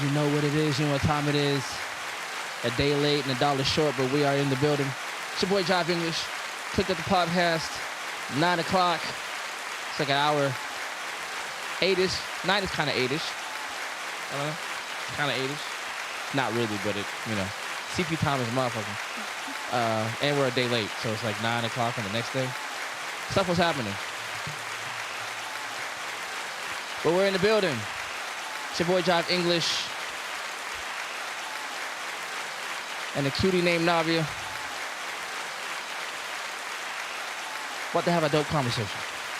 You know what it is. You know what time it is. A day late and a dollar short, but we are in the building. It's your boy Jive English. Clicked at the podcast. 9 o'clock. It's like an hour. 8-ish. 9 is kind of 8-ish. I don't know. Kind of 8-ish. Not really, but it, CP time is a motherfucker. And we're a day late, so it's like 9 o'clock on the next day. Stuff was happening. But we're in the building. It's your boy Jive English. And a cutie named Navia. About to have a dope conversation.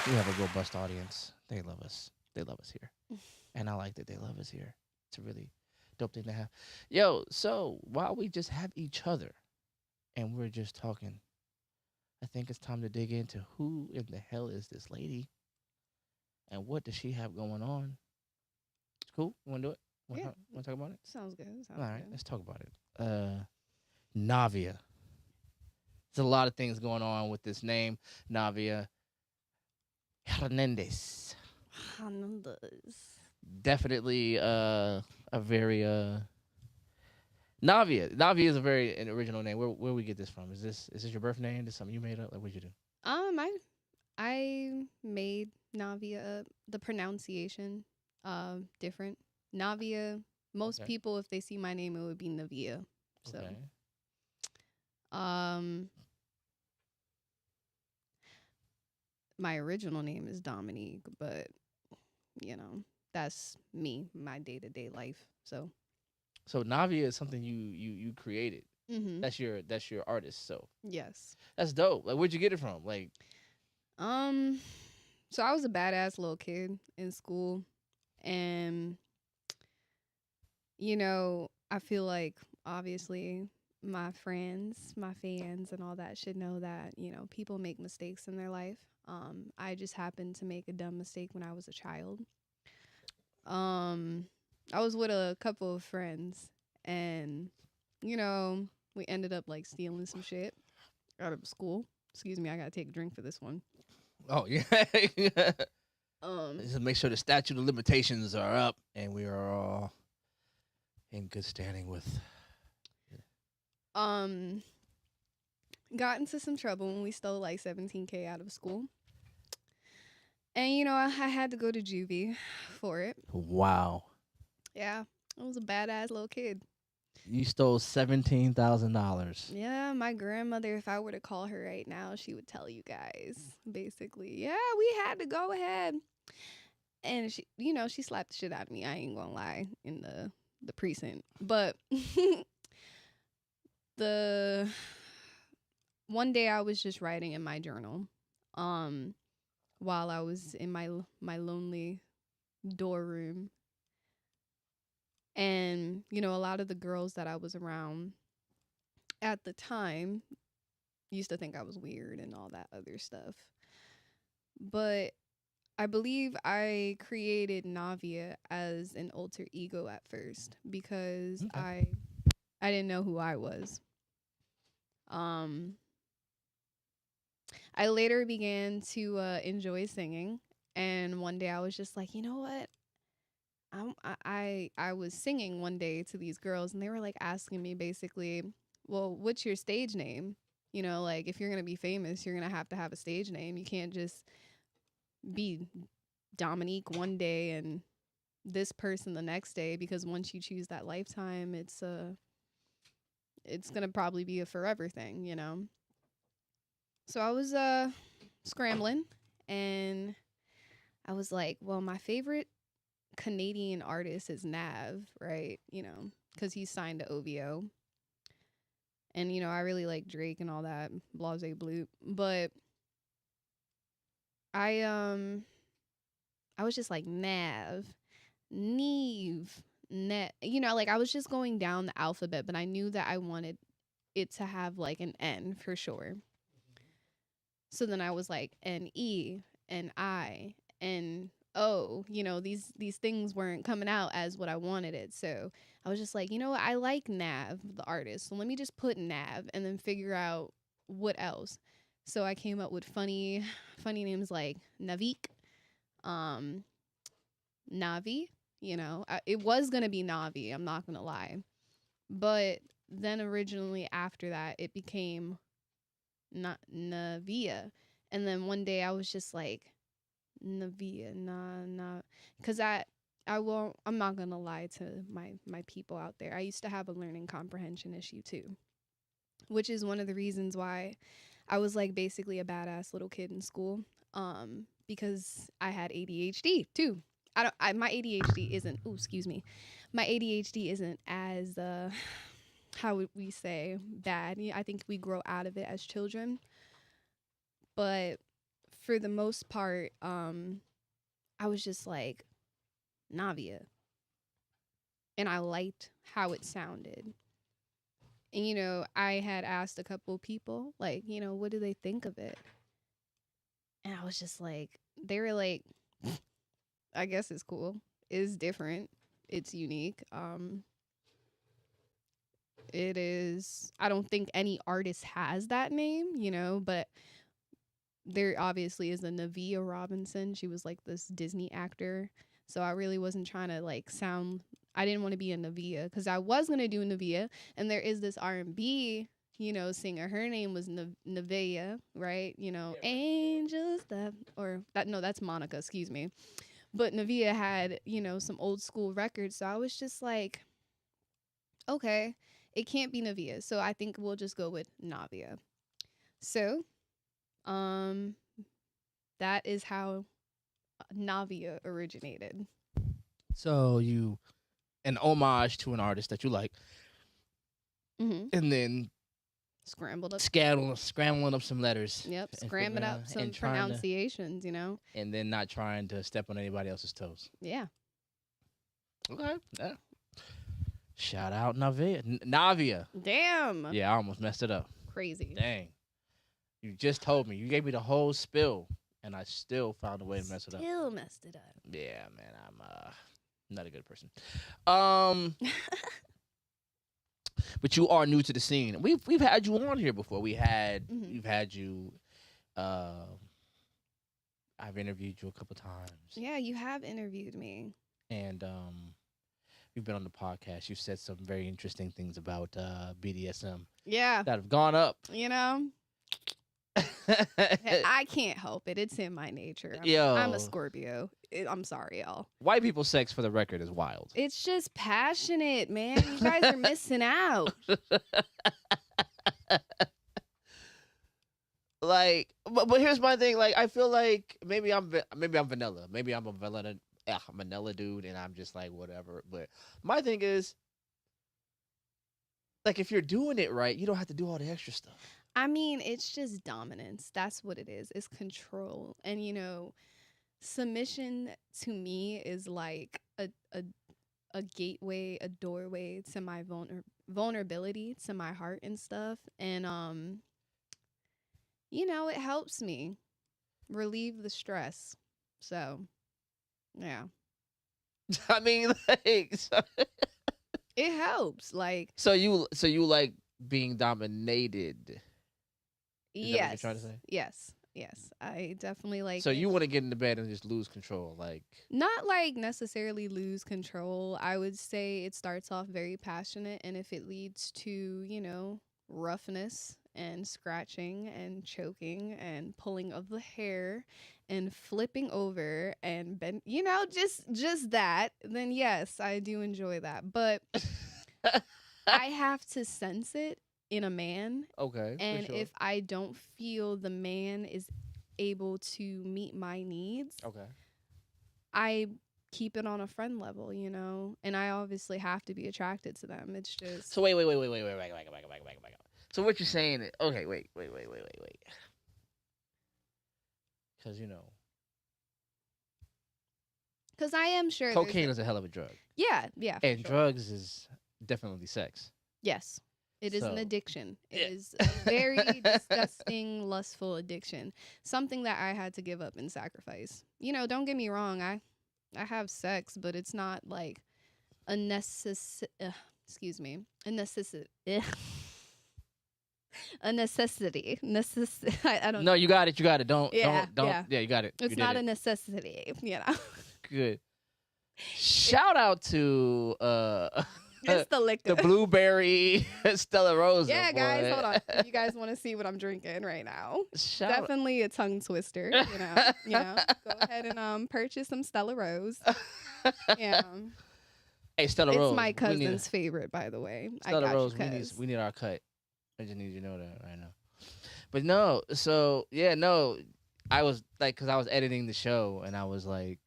We have a robust audience. They love us. They love us here. And I like that they love us here. It's a really dope thing to have. Yo, so while we just have each other and we're just talking, I think it's time to dig into who in the hell is this lady and what does she have going on. It's cool. You want to do it? Want to talk about it? Sounds good. All right, let's talk about it. Navia. There's a lot of things going on with this name, Navia Hernandez. Definitely a very Navia. Navia is a very an original name. Where we get this from? Is this your birth name? Is this something you made up? Like what'd you do? I made Navia up. The pronunciation different. Navia. Most people, if they see my name, it would be Navia. So Okay. My original name is Dominique, but that's me, my day-to-day life. So Navia is something you created. mm-hmm. That's your artist. So Yes. that's dope. Like where'd you get it from? Like So I was a badass little kid in school, and I feel like obviously my friends, my fans, and all that should know that people make mistakes in their life. I just happened to make a dumb mistake when I was a child. I was with a couple of friends, and we ended up like stealing some shit out of school. Excuse me, I gotta take a drink for this one. oh yeah. Just make sure the statute of limitations are up and we are all in good standing with. Got into some trouble when we stole like $17K out of school. And I had to go to juvie for it. Wow. Yeah, I was a badass little kid. You stole $17,000. Yeah, my grandmother, if I were to call her right now, she would tell you guys, basically, yeah, we had to go ahead. And she slapped the shit out of me. I ain't gonna lie, in the precinct. But the one day I was just writing in my journal, while I was in my lonely dorm room. And, a lot of the girls that I was around at the time used to think I was weird and all that other stuff. But I believe I created Navia as an alter ego at first because I didn't know who I was. I later began to enjoy singing, and one day I was just like, you know what? I was singing one day to these girls, and they were like asking me basically, well, what's your stage name? Like if you're gonna be famous, you're gonna have a stage name. You can't just be Dominique one day and this person the next day, because once you choose that lifetime, it's gonna probably be a forever thing, So I was scrambling, and I was like, well, my favorite Canadian artist is Nav, right? Because he's signed to OVO. And, I really like Drake and all that, blase bloop. But I was just like, Nav, Neve, Net. Like I was just going down the alphabet, but I knew that I wanted it to have like an N for sure. So then I was like N-E, N-I, N-O. These things weren't coming out as what I wanted it. So I was just like, what? I like Nav, the artist. So let me just put Nav and then figure out what else. So I came up with funny names like Navik, Navi, It was going to be Navi, I'm not going to lie. But then originally after that, it became not Navia. And then one day I was just like, Navia, nah. Because I'm not going to lie to my people out there. I used to have a learning comprehension issue too, which is one of the reasons why I was like basically a badass little kid in school. Because I had ADHD too. My ADHD isn't, excuse me. My ADHD isn't as, how would we say, bad. I think we grow out of it as children. But for the most part, I was just like, Navia. And I liked how it sounded. And, I had asked a couple people, like, what do they think of it? And I was just like, they were like, I guess it's cool. It's different. It's unique. It is, I don't think any artist has that name, but there obviously is a Navia Robinson. She was like this Disney actor. So I really wasn't trying to like sound, I didn't want to be a Navia because I was going to do Navia. And there is this R&B, singer. Her name was Nevaeh, right? Angels that, or that, no, that's Monica, excuse me. But Navia had, some old school records. So I was just like, okay, it can't be Navia. So I think we'll just go with Navia. So, that is how Navia originated. So an homage to an artist that you like, Mm-hmm. and then Scrambled up. Scrambling up some letters. Yep, scrambling up some pronunciations, And then not trying to step on anybody else's toes. Yeah. Okay. Yeah. Shout out Navia. Damn. Yeah, I almost messed it up. Crazy. Dang. You just told me. You gave me the whole spill, and I still found a way to mess it up. Still messed it up. Yeah, man. I'm not a good person. But you are new to the scene. We've had you on here before. We've had you. I've interviewed you a couple times. Yeah, you have interviewed me. And you've been on the podcast. You've said some very interesting things about BDSM. Yeah. That have gone up. I can't help it. It's in my nature. I'm a Scorpio. I'm sorry, y'all. White people sex, for the record, is wild. It's just passionate, man. You guys are missing out. Like, but here's my thing. Like, I feel like maybe I'm vanilla. Maybe I'm a vanilla dude, and I'm just like whatever. But my thing is, like, if you're doing it right, you don't have to do all the extra stuff. I mean, it's just dominance. That's what it is. It's control. And, submission to me is like a gateway, a doorway to my vulnerability, to my heart and stuff. And, it helps me relieve the stress. So, yeah. I mean, like, it helps. Like, so you like being dominated. Is that what you're trying to say? Yes. I definitely like. So you want to get into bed and just lose control, like. Not like necessarily lose control. I would say it starts off very passionate, and if it leads to, roughness and scratching and choking and pulling of the hair and flipping over and bend, just that, then yes, I do enjoy that. But I have to sense it in a man. Okay. And sure. if I don't feel the man is able to meet my needs, okay, I keep it on a friend level, and I obviously have to be attracted to them. It's just. So wait. So what you're saying is, okay, wait. Because Because I am sure. Cocaine is a hell of a drug. Yeah. And sure. Drugs is definitely sex. Yes. It is an addiction. It is a very disgusting, lustful addiction. Something that I had to give up and sacrifice. Don't get me wrong. I have sex, but it's not like a necessity. A necessity. A necessity. I don't. No, you got it. Don't. Yeah, Yeah, you got it. It's not a necessity. Good. Shout out to It's the liquor. the blueberry Stella Rosa. Yeah, guys, boy. hold on. If you guys want to see what I'm drinking right now, Shout definitely a tongue twister. Go ahead and purchase some Stella Rose. Yeah, Hey, Stella it's Rose. my we need cousin's favorite, by the way. Stella I got Rose. you, cuz. We need our cut. I just need you to know that right now. But no, so yeah, no, I was like, cause I was editing the show and I was like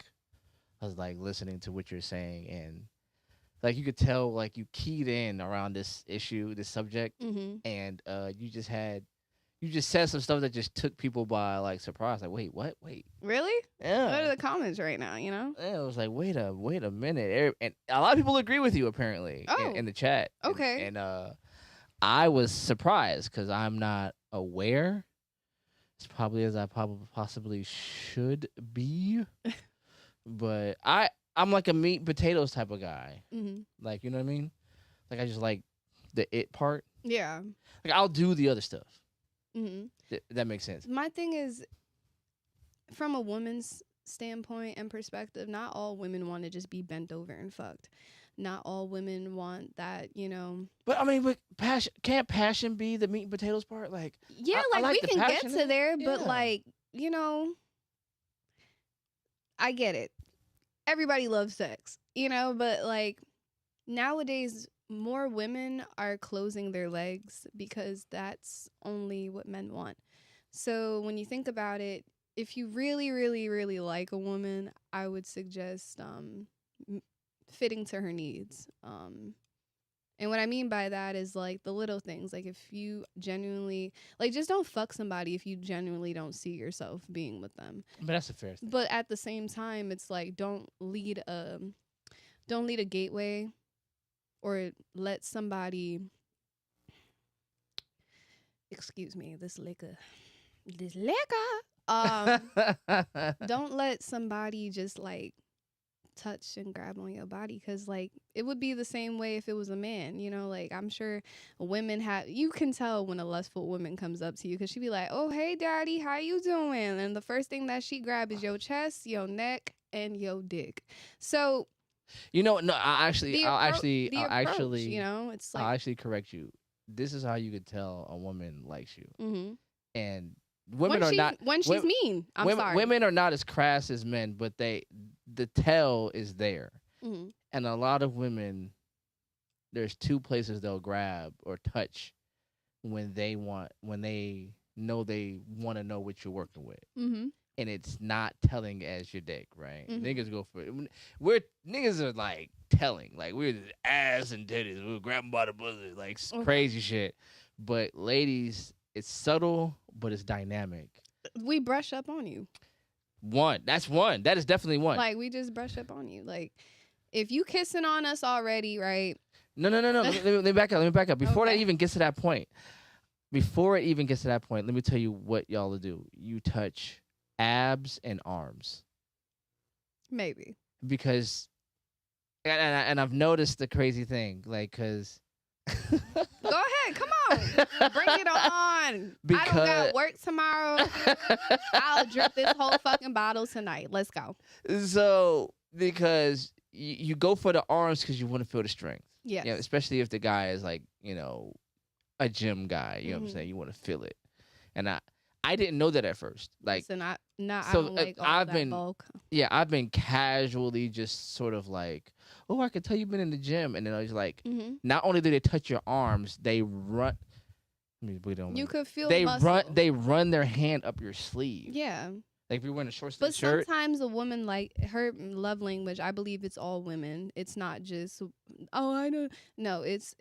listening to what you're saying and like you could tell like you keyed in around this issue, this subject, Mm-hmm. and you just said some stuff that just took people by like surprise. Like, wait, what? Wait, Really? yeah. What are the comments right now? You know? Yeah, it was like, wait a minute, and a lot of people agree with you apparently Oh, in the chat. okay. And I was surprised because I'm not aware as probably as I probably possibly should be, but I'm like a meat and potatoes type of guy. Mm-hmm. Like, you know what I mean? Like I just like the it part. Yeah. Like I'll do the other stuff. Mm-hmm. That makes sense. My thing is, from a woman's standpoint and perspective, not all women want to just be bent over and fucked. Not all women want that, But I mean, but can't passion be the meat and potatoes part? Like, Yeah, I like like we the can get passion to in it. there, but Yeah. like, I get it. Everybody loves sex, but like nowadays more women are closing their legs because that's only what men want. So when you think about it, if you really, really, really like a woman, I would suggest fitting to her needs. And what I mean by that is like the little things. Like if you genuinely like, just don't fuck somebody if you genuinely don't see yourself being with them. But that's a fair thing. But at the same time, it's like don't lead a gateway or let somebody. Excuse me, this liquor. Don't let somebody just like touch and grab on your body, because like it would be the same way if it was a man. Like I'm sure women you can tell when a lustful woman comes up to you, because she be like, oh hey daddy, how you doing? And the first thing that she grab is your chest, your neck, and your dick. So no, I'll actually, it's like, I'll actually correct you. This is how you could tell a woman likes you. mm-hmm. And women are not when she's mean. Sorry. Women are not as crass as men, but the tell is there. Mm-hmm. And a lot of women, there's two places they'll grab or touch when they know they want to know what you're working with. Mm-hmm. And it's not telling as your dick, right? Mm-hmm. Niggas go for it. Niggas are like telling, like we're just ass and titties, we're grabbing by the pussy, like crazy shit. But ladies, it's subtle, but it's dynamic. We brush up on you. That's one. That is definitely one. Like we just brush up on you. Like if you kissing on us already, right? No. let me back up. Before Okay. that even gets to that point. Let me tell you what y'all will do. You touch abs and arms. Maybe. Because, and I've noticed the crazy thing, like, cause. Go ahead, come on, bring it on. I don't got work tomorrow. I'll drink this whole fucking bottle tonight. Let's go. So, because you go for the arms because you want to feel the strength. Yes. Yeah, especially if the guy is like, a gym guy. You know what I'm Mhm. saying? You want to feel it. And I didn't know that at first. Like, so I so, don't like all I've that been- bulk. yeah, I've been casually just sort of like, oh, I could tell you've been in the gym. And then I was like, Mm-hmm. not only do they touch your arms, they run. I mean, we don't. You could feel They muscle. run their hand up your sleeve. Yeah. Like if you're wearing a short But sleeve shirt. sometimes a woman, like her love language, I believe it's all women. It's not just, oh, I don't. No, it's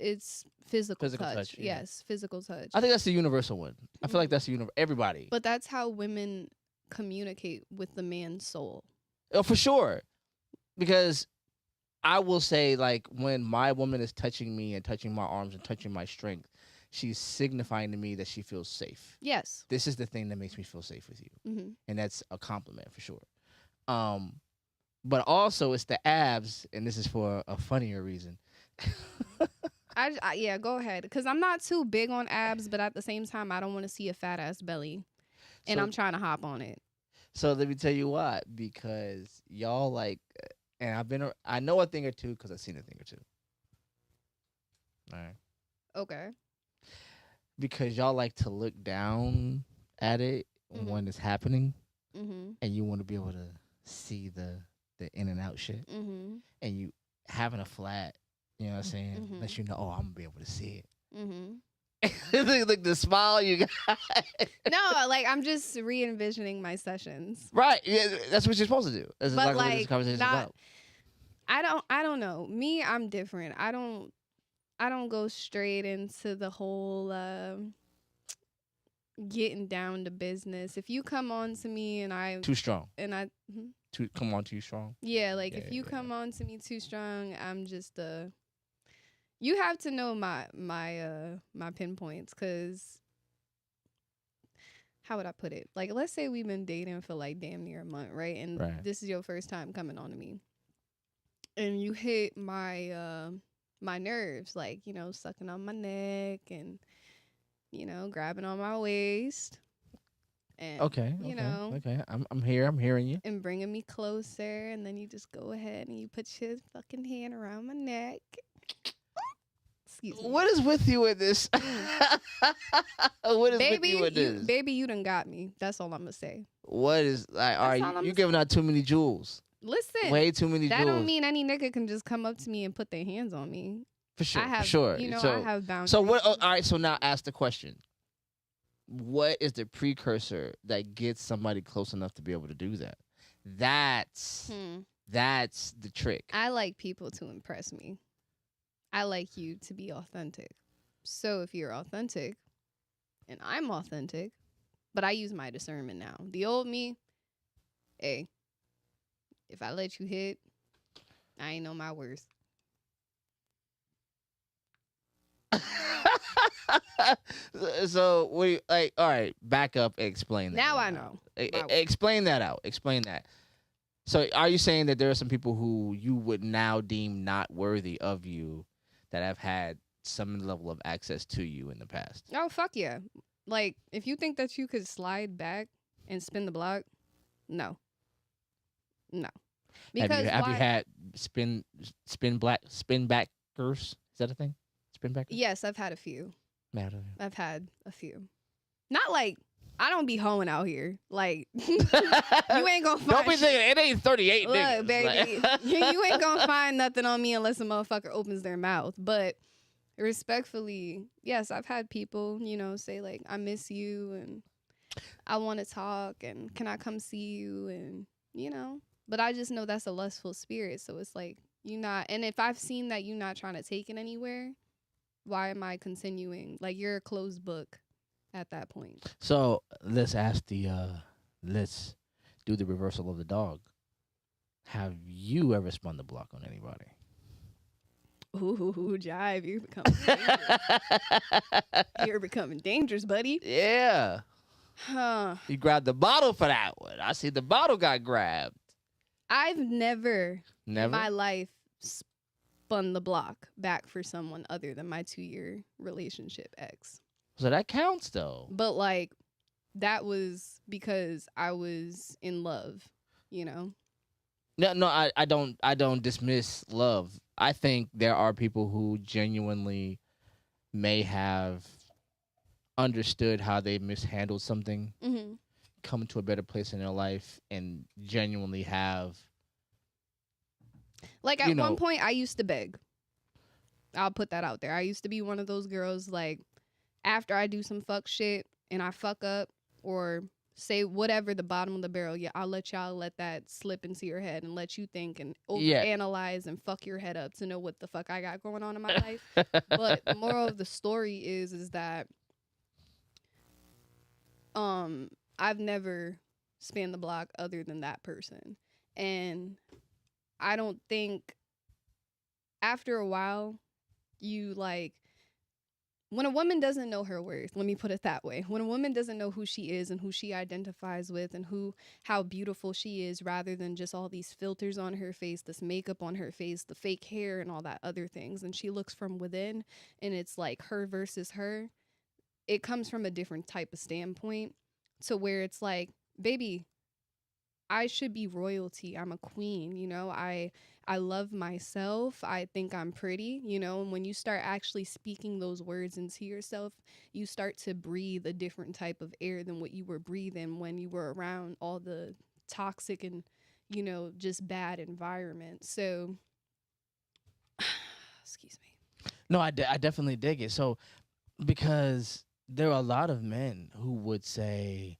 physical touch. yeah. Yes, physical touch. I think that's the universal one. I feel like that's the everybody. But that's how women communicate with the man's soul. Oh, for sure. Because I will say, like, when my woman is touching me and touching my arms and touching my strength, she's signifying to me that she feels safe. Yes. This is the thing that makes me feel safe with you. Mm-hmm. And that's a compliment for sure. But also it's the abs, and this is for a funnier reason. Yeah, go ahead. Because I'm not too big on abs, but at the same time, I don't want to see a fat ass belly. And So- I'm trying to hop on it. So let me tell you why. Because y'all like, and I know a thing or two because I've seen a thing or two. All right, Okay. because y'all like to look down at it when Mhm. it's happening, Mhm. and you want to be able to see the in and out shit, Mhm. and you having a flat, you know what I'm saying? Lets Mhm. you know, oh, I'm gonna be able to see Mhm. it. Look, the smile you got. No, like I'm just re-envisioning my sessions. Right. Yeah, that's what you're supposed to do. That's But exactly what this like conversation is not about. I don't know. Me, I'm different. I don't go straight into the whole getting down to business. If you come on to me and Too strong. mhm. Too come on too strong. Yeah, like Yeah, if you yeah, come on to me too strong, I'm just you have to know my pinpoints, cuz how would I put it? Like let's say we've been dating for like damn near a month, right? And right. this is your first time coming on to me. And you hit my nerves, like, sucking on my neck and grabbing on my waist and Okay, you okay, know okay. I'm here. I'm hearing you. and bringing me closer, and then you just go ahead and you put your fucking hand around my neck. Excuse me. What is with you with this? What is with you Baby, with this? you done got me. That's all I'm gonna say. What is like? All That's right, all I'm you gonna giving say. out too many jewels. Listen, Way too many that don't jewels. mean any nigga can just come up to me and put their hands on me. For sure. I have, For sure. I have boundaries. So what? Oh, all right. So now ask the question. What is the precursor that gets somebody close enough to be able to do that? That's that's the trick. I like people to impress me. I like you to be authentic. So if you're authentic and I'm authentic, but I use my discernment now. The old me, hey, if I let you hit, I ain't know my worth. So we like all right, back up and explain that. Now right I know. Explain that out. Explain that. So are you saying that there are some people who you would now deem not worthy of you that have had some level of access to you in the past? Oh, fuck yeah. Like, if you think that you could slide back and spin the block, no. No. Because Have you why? had spin backers? Is that a thing? Spin backers? Yes, I've had a few. Matter. I've had a few. Not like I don't be hoeing out here. Like you ain't gonna find. Don't be thinking it ain't 38 Look, niggas. baby, Like- you ain't gonna find nothing on me unless a motherfucker opens their mouth. But respectfully, yes, I've had people, say like, "I miss you," and "I want to talk," and "Can I come see you?" and But I just know that's a lustful spirit, so it's like you not. And if I've seen that you not trying to take it anywhere, why am I continuing? Like you're a closed book at that point. So let's ask let's do the reversal of the dog. Have you ever spun the block on anybody? Ooh, jive, you're becoming dangerous. You're becoming dangerous, buddy. Yeah. Huh. You grabbed the bottle for that one. I see the bottle got grabbed. I've never in Never. my life spun the block back for someone other than my 2-year relationship ex. So that counts though. But like that was because I was in love, No, I don't dismiss love. I think there are people who genuinely may have understood how they mishandled something, Mm-hmm. come to a better place in their life, and genuinely have. Like at one point, I used to beg. I'll put that out there. I used to be one of those girls, like, after I do some fuck shit and I fuck up or say whatever the bottom of the barrel, yeah, I'll let y'all let that slip into your head and let you think and overanalyze and fuck your head up to know what the fuck I got going on in my life. But the moral of the story is that I've never spanned the block other than that person. And I don't think after a while you like when a woman doesn't know her worth, let me put it that way. When a woman doesn't know who she is and who she identifies with and how beautiful she is rather than just all these filters on her face, this makeup on her face, the fake hair and all that other things, and she looks from within and it's like her versus her, it comes from a different type of standpoint to where it's like, baby, I should be royalty. I'm a queen, you know. I love myself. I think I'm pretty, you know. And when you start actually speaking those words into yourself, you start to breathe a different type of air than what you were breathing when you were around all the toxic and, you know, just bad environment. So, excuse me. No, I definitely dig it. So because there are a lot of men who would say,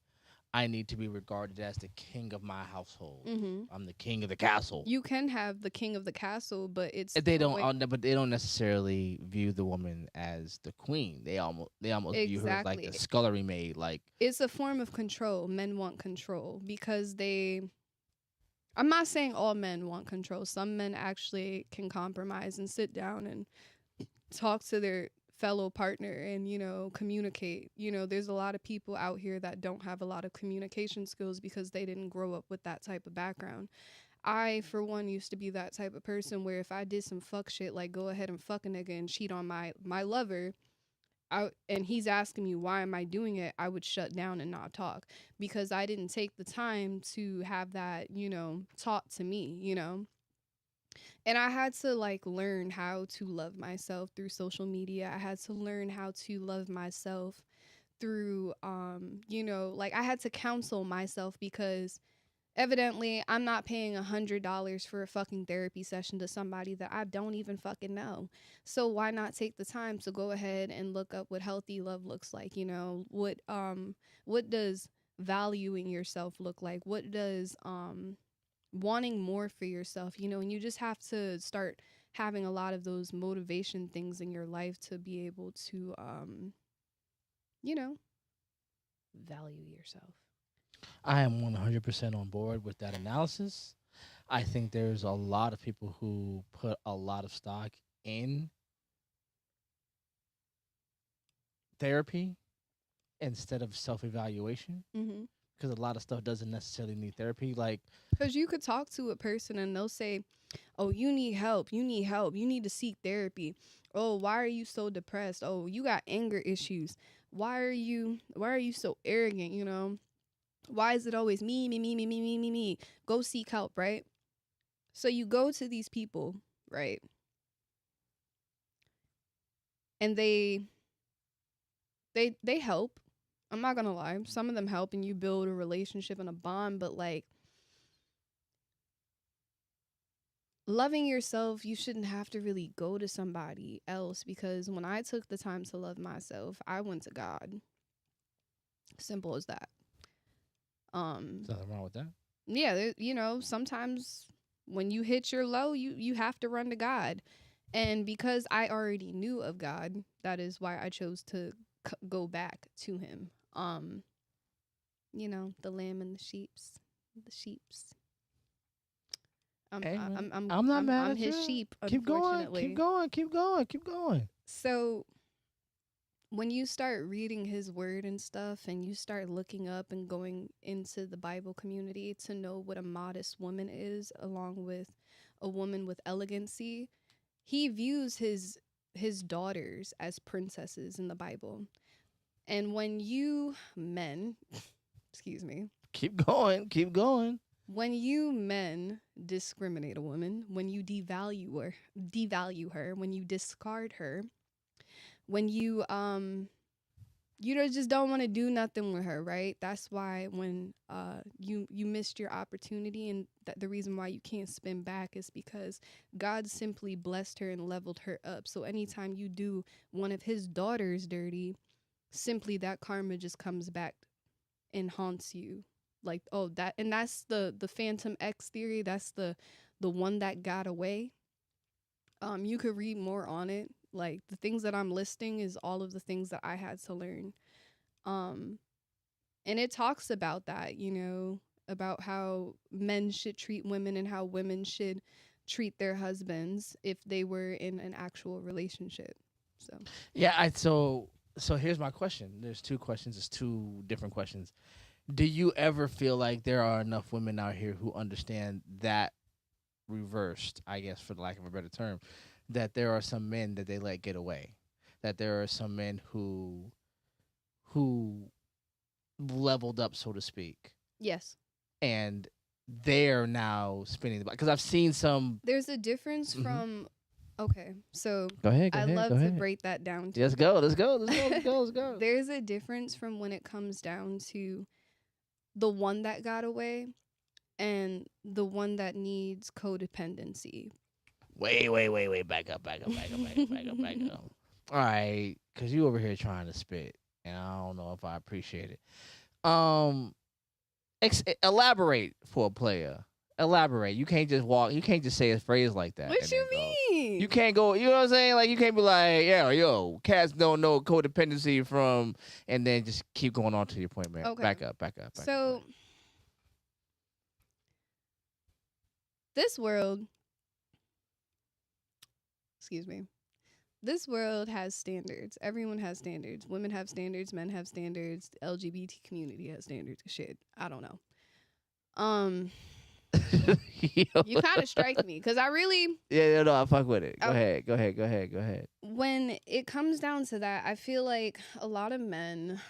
I need to be regarded as the king of my household. Mhm. I'm the king of the castle. You can have the king of the castle, but it's They the don't, way- but they don't necessarily view the woman as the queen. They almost view her as like exactly. the scullery maid. Like, It's a form of control. Men want control because I'm not saying all men want control. Some men actually can compromise and sit down and talk to their fellow partner and, you know, communicate. You know, there's a lot of people out here that don't have a lot of communication skills because they didn't grow up with that type of background. I, for one, used to be that type of person where if I did some fuck shit, like go ahead and fuck a nigga and cheat on my lover, and he's asking me why am I doing it, I would shut down and not talk because I didn't take the time to have that, you know, taught to me, you know. And I had to like learn how to love myself through social media. I had to learn how to love myself through you know, like I had to counsel myself because evidently I'm not paying $100 for a fucking therapy session to somebody that I don't even fucking know. So why not take the time to go ahead and look up what healthy love looks like, you know? What does valuing yourself look like? What does wanting more for yourself, you know? And you just have to start having a lot of those motivation things in your life to be able to you know, value yourself. I am 100% on board with that analysis. I think there's a lot of people who put a lot of stock in therapy instead of self-evaluation Mhm. because a lot of stuff doesn't necessarily need therapy. Like, Because you could talk to a person and they'll say, oh, you need help. You need help. You need to seek therapy. Oh, why are you so depressed? Oh, you got anger issues. Why are you so arrogant, you know? Why is it always me, me, me, me, me, me, me, me? Go seek help, right? So you go to these people, right? And they help. I'm not gonna lie. Some of them help and you build a relationship and a bond, but like loving yourself, you shouldn't have to really go to somebody else because when I took the time to love myself, I went to God. Simple as that. there's nothing wrong with that. Yeah, you know, sometimes when you hit your low, you have to run to God. And because I already knew of God, that is why I chose to go back to him. You know, the lamb and the sheeps. Hey, man, I'm I'm not mad I'm at his you. sheep, Keep going, unfortunately. keep going, keep going, keep going. So when you start reading his word and stuff and you start looking up and going into the Bible community to know what a modest woman is along with a woman with elegancy, he views his daughters as princesses in the Bible. And when you men, excuse me, Keep going, keep going. when you men discriminate a woman, when you devalue her, when you discard her, when you just don't want to do nothing with her, right? That's why when you missed your opportunity and the reason why you can't spin back is because God simply blessed her and leveled her up. So anytime you do one of his daughters dirty, simply that karma just comes back and haunts you. Like, oh, that's the Phantom X theory. That's the one that got away. You could read more on it. Like the things that I'm listing is all of the things that I had to learn. Um, and it talks about that, you know, about how men should treat women and how women should treat their husbands if they were in an actual relationship. So, Yeah, so here's my question. There's two questions. It's two different questions. Do you ever feel like there are enough women out here who understand that reversed, I guess, for the lack of a better term, that there are some men that they let get away, that there are some men who leveled up, so to speak, yes. and they're now spinning the block. Because I've seen some. There's a difference Mhm. from okay, so Go ahead. Go I ahead. Go love to ahead. break that down to Let's you go. guys. Let's go. Let's go. Let's go. Let's go. There's a difference from when it comes down to the one that got away and the one that needs codependency. Wait. Back up. Back up. All right, because you over here trying to spit, and I don't know if I appreciate it. Um, elaborate for a player. Elaborate. You can't just walk. You can't just say a phrase like that. What and you then go. mean? You can't go. You know what I'm saying? Like you can't be like, yeah, yo, cats don't know codependency from, and then just keep going on to your point, man. Okay. Back up. So this world, excuse me, this world has standards. Everyone has standards. Women have standards. Men have standards. The LGBT community has standards. Shit, I don't know. You kind of strike me because I really, Yeah, no, I fuck with it. Go I- ahead. when it comes down to that, I feel like a lot of men,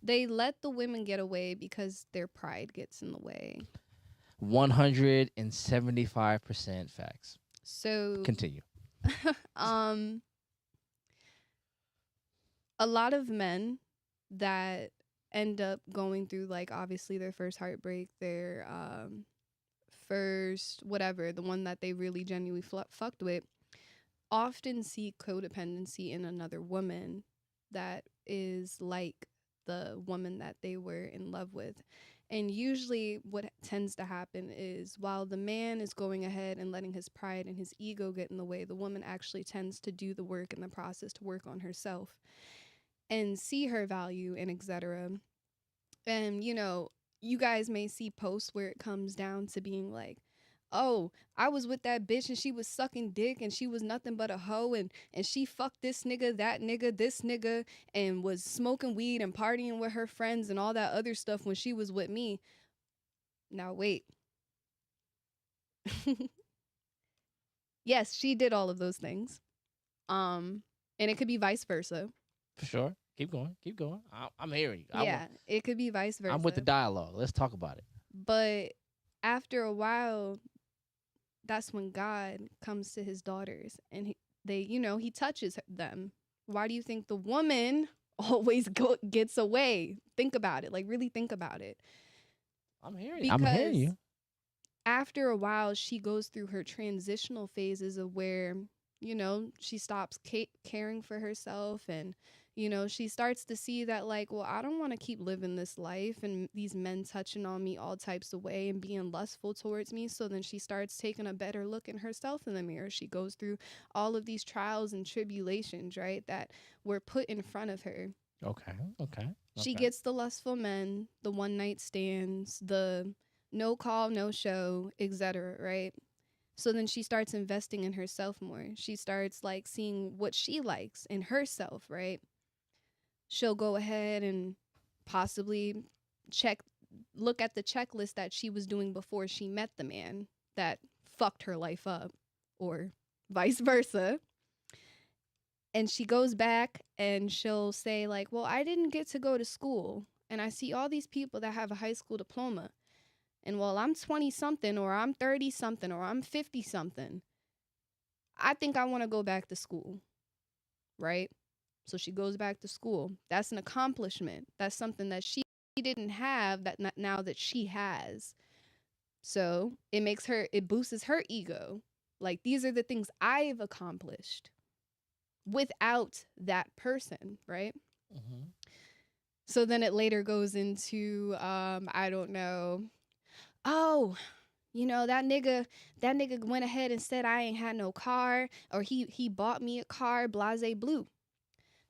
they let the women get away because their pride gets in the way. 175% facts. So Continue. A lot of men that end up going through like obviously their first heartbreak, their first whatever, the one that they really genuinely fucked with, often see codependency in another woman that is like the woman that they were in love with. And usually what tends to happen is while the man is going ahead and letting his pride and his ego get in the way, the woman actually tends to do the work in the process to work on herself and see her value and etc. And you guys may see posts where it comes down to being like, oh, I was with that bitch and she was sucking dick and she was nothing but a hoe and she fucked this nigga, that nigga, this nigga, and was smoking weed and partying with her friends and all that other stuff when she was with me. Now wait. Yes, she did all of those things. And it could be vice versa. For sure. Keep going. I'm hearing you. Yeah, it could be vice versa. I'm with the dialogue. Let's talk about it. But after a while, that's when God comes to his daughters and he touches them. Why do you think the woman always gets away? Think about it. Like really think about it. I'm hearing you. After a while, she goes through her transitional phases of where, she stops caring for herself and she starts to see that like, well, I don't want to keep living this life and these men touching on me all types of way and being lustful towards me. So then she starts taking a better look in herself in the mirror. She goes through all of these trials and tribulations, right, that were put in front of her. Okay. She gets the lustful men, the one night stands, the no call, no show, etc., right? So then she starts investing in herself more. She starts like seeing what she likes in herself, right? She'll go ahead and possibly look at the checklist that she was doing before she met the man that fucked her life up, or vice versa. And she goes back and she'll say like, well, I didn't get to go to school and I see all these people that have a high school diploma. And while I'm 20 something or I'm 30 something or I'm 50 something, I think I want to go back to school. Right? So she goes back to school. That's an accomplishment. That's something that she didn't have that now that she has. So it boosts her ego. Like these are the things I've accomplished without that person, right? Mm-hmm. So then it later goes into, I don't know. Oh, that nigga went ahead and said I ain't had no car, or he bought me a car, blase blue.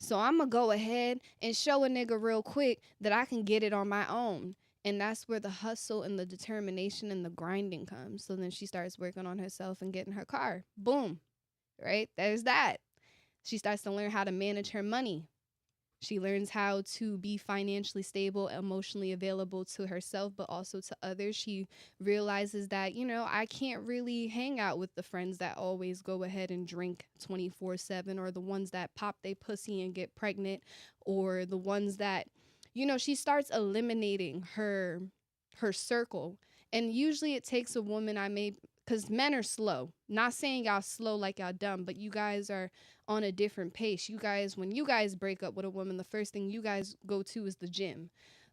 So I'm going to go ahead and show a nigga real quick that I can get it on my own. And that's where the hustle and the determination and the grinding comes. So then she starts working on herself and getting her car. Boom. Right? There's that. She starts to learn how to manage her money. She learns how to be financially stable, emotionally available to herself, but also to others. She realizes that, I can't really hang out with the friends that always go ahead and drink 24/7, or the ones that pop they pussy and get pregnant, or the ones that, she starts eliminating her circle. And usually it takes a woman, because men are slow. Not saying y'all slow like y'all dumb, but you guys are on a different pace. You guys, when you guys break up with a woman, the first thing you guys go to is the gym.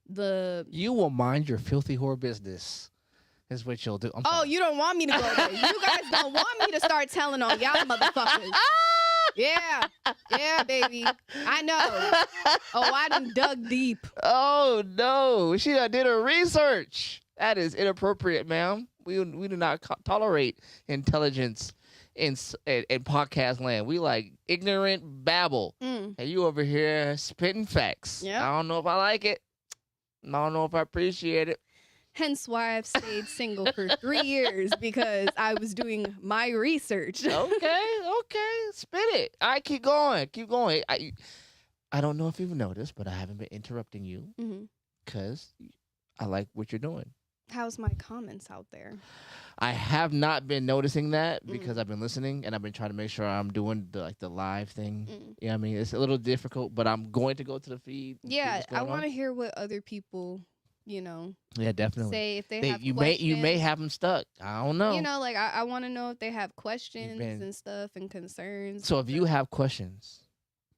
You will mind your filthy whore business. Is what you'll do. You don't want me to go there. You guys don't want me to start telling on y'all motherfuckers. Yeah, baby. I know. Oh, I done dug deep. Oh no, she done did her research. That is inappropriate, ma'am. We do not tolerate intelligence in podcast land. We like ignorant babble. And you over here spitting facts. Yep. I don't know if I like it. I don't know if I appreciate it. Hence why I've stayed single for 3 years, because I was doing my research. Okay, spit it. All right, keep going. I don't know if you've noticed, but I haven't been interrupting you because I like what you're doing. How's my comments out there? I have not been noticing that because I've been listening and I've been trying to make sure I'm doing the live thing. Yeah, I mean, it's a little difficult, but I'm going to go to the feed. Yeah, I want to hear what other people, yeah, definitely say if they have you questions. you may have them stuck. I don't know. Like I want to know if they have questions and stuff and concerns. So if you have questions,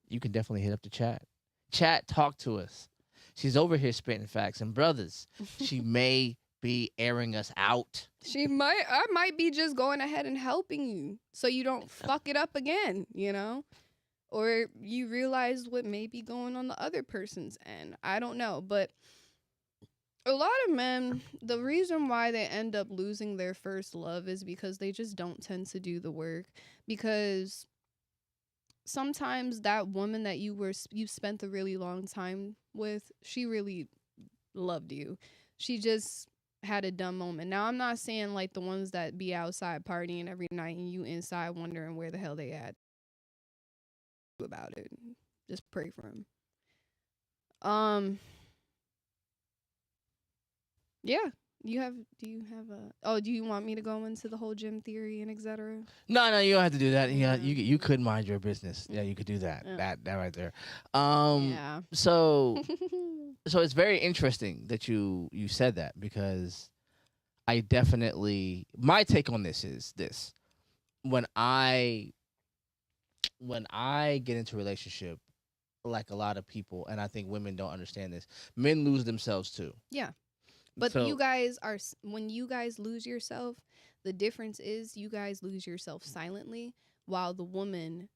you can definitely hit up the chat. Chat, talk to us. She's over here spitting facts, and brothers, she may be airing us out. I might be just going ahead and helping you so you don't fuck it up again, or you realize what may be going on the other person's end. I don't know, but a lot of men, the reason why they end up losing their first love is because they just don't tend to do the work. Because sometimes that woman that you spent a really long time with, she really loved you. She just had a dumb moment. Now, I'm not saying like the ones that be outside partying every night and you inside wondering where the hell they at. About it. Just pray for him. Yeah. Do you have do you want me to go into the whole gym theory and etc.? No, you don't have to do that. Yeah, you could mind your business. Yeah, you could do that. Yeah. That right there. Yeah. So it's very interesting that you said that, because I definitely, my take on this is this. When I get into a relationship, like a lot of people, and I think women don't understand this, men lose themselves too. Yeah. But you guys when you guys lose yourself, the difference is you guys lose yourself silently, while the woman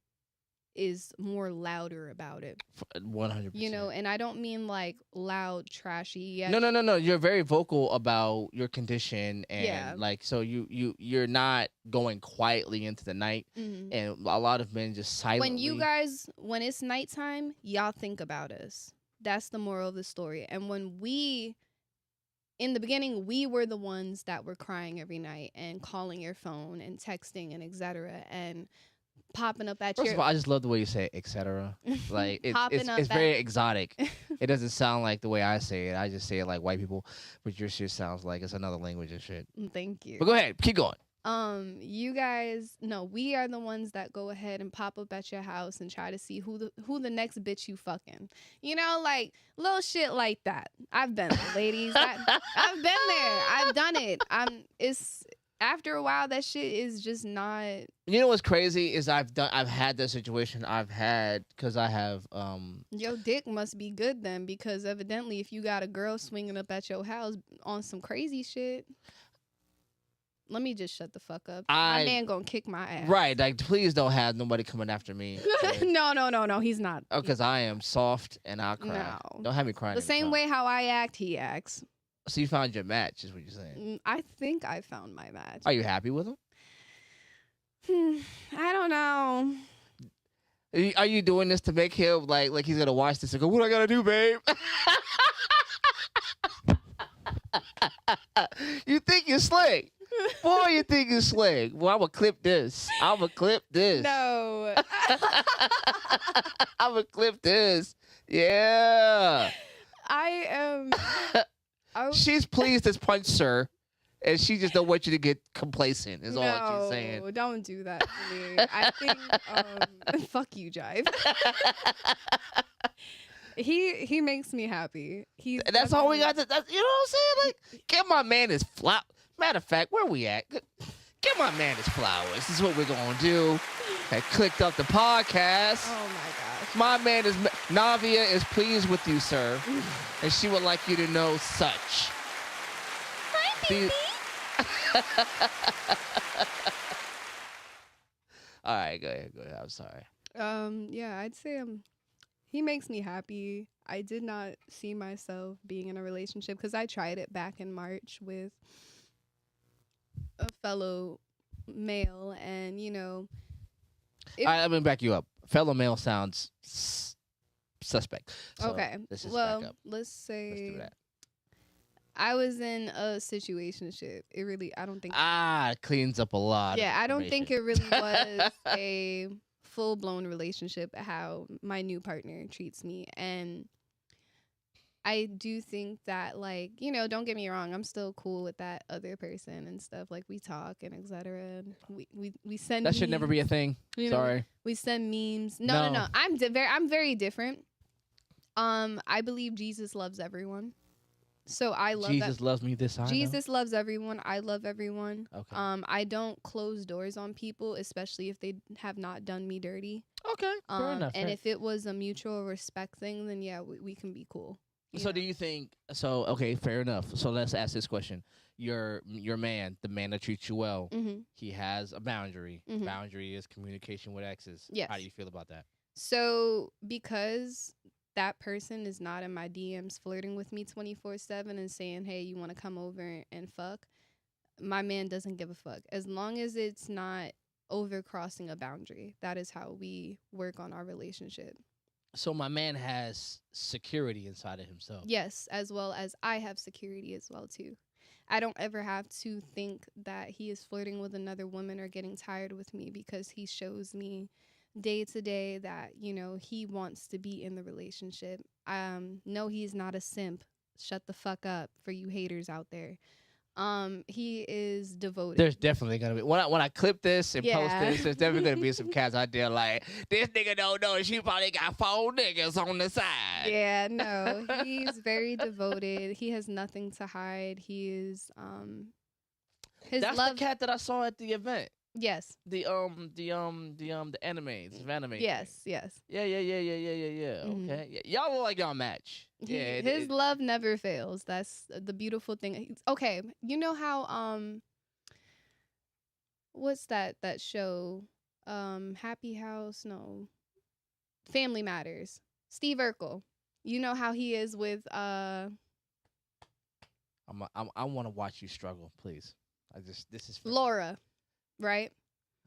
is more louder about it. 100%. And I don't mean like loud, trashy. Yeah. No. You're very vocal about your condition, and like, so you're not going quietly into the night, and a lot of men just silently. When it's nighttime, y'all think about us. That's the moral of the story. And in the beginning, we were the ones that were crying every night and calling your phone and texting and etc. and popping up at First of all, I just love the way you say etc. Like it's very exotic. It doesn't sound like the way I say it. I just say it like white people, but your shit sounds like it's another language and shit. Thank you. But go ahead, keep going. You guys, no, we are the ones that go ahead and pop up at your house and try to see who the next bitch you fucking. Like little shit like that. I've been there, ladies. I've been there. I've done it. It's after a while that shit is just not. You know what's crazy is I've had that situation. Because I have Your dick must be good then, because evidently if you got a girl swinging up at your house on some crazy shit. Let me just shut the fuck up. My man gonna kick my ass. Right, like please don't have nobody coming after me. No, he's not. Oh, because I am soft and I'll cry. No. Don't have me crying. The same way how I act, he acts. So you found your match, is what you're saying? I think I found my match. Are you happy with him? I don't know. Are you doing this to make him like he's gonna watch this and go, "What I gotta do, babe?" You think you're slick. Boy, you think you're slick. Well, I'm going to clip this. No. I'm going to clip this. Yeah. I am. She's pleased as punch, sir. And she just don't want you to get complacent, is all she's saying. No, don't do that to me. I think, fuck you, Jive. He makes me happy. He's That's all we definitely- got. That's, you know what I'm saying? Like, give my man his flower. Matter of fact, where we at? Give my man his flowers. This is what we're gonna do. I clicked up the podcast. Oh my gosh. My man is Navia is pleased with you, sir, and she would like you to know such. Hi, baby. All right, go ahead. I'm sorry. Yeah, I'd say he makes me happy. I did not see myself being in a relationship because I tried it back in March with a fellow male, and All right, let me back you up. Fellow male sounds suspect. So okay. let's just Well, back up. let's Let's say do that. I was in a situationship. I don't think. It cleans up a lot. Yeah, I don't think it information. really was a full-blown relationship how my new partner treats me. And I do think that, like, don't get me wrong, I'm still cool with that other person and stuff. Like, we talk and etc. And we send That should never be a thing. you know, Sorry. we send memes. No. I'm very different. I believe Jesus loves everyone. So I love Jesus that. loves me this I know. Jesus loves everyone. I love everyone. Okay. I don't close doors on people, especially if they have not done me dirty. Okay. Fair enough. And fair. if it was a mutual respect thing, then yeah, we can be cool. So do you think? So okay, fair enough. So let's ask this question: Your man, the man that treats you well, Mm-hmm. he has a boundary. Mhm. Boundary is communication with exes. Yes. How do you feel about that? So because that person is not in my DMs flirting with me 24/7 and saying, "Hey, you want to come over and fuck?" My man doesn't give a fuck as long as it's not overcrossing a boundary. That is how we work on our relationship. So my man has security inside of himself. Yes, as well as I have security as well too. I don't ever have to think that he is flirting with another woman or getting tired with me because he shows me day to day that, he wants to be in the relationship. No, he's not a simp. Shut the fuck up for you haters out there. He is devoted. There's definitely gonna be when I clip this and post Yeah. this. There's definitely gonna be some cats out there like this nigga don't know. She probably got 4 niggas on the side. Yeah, no, he's very devoted. He has nothing to hide. He is his That's love. the cat that I saw at the event. Yes, The animes, anime. yes. Yeah. Mhm. Okay. Yeah. Y'all look like y'all match. Yeah. His love never fails. That's the beautiful thing. Okay, you know how what's that show? Happy House? No. Family Matters. Steve Urkel. You know how he is with I want to watch you struggle, please. This is for me. Laura, right?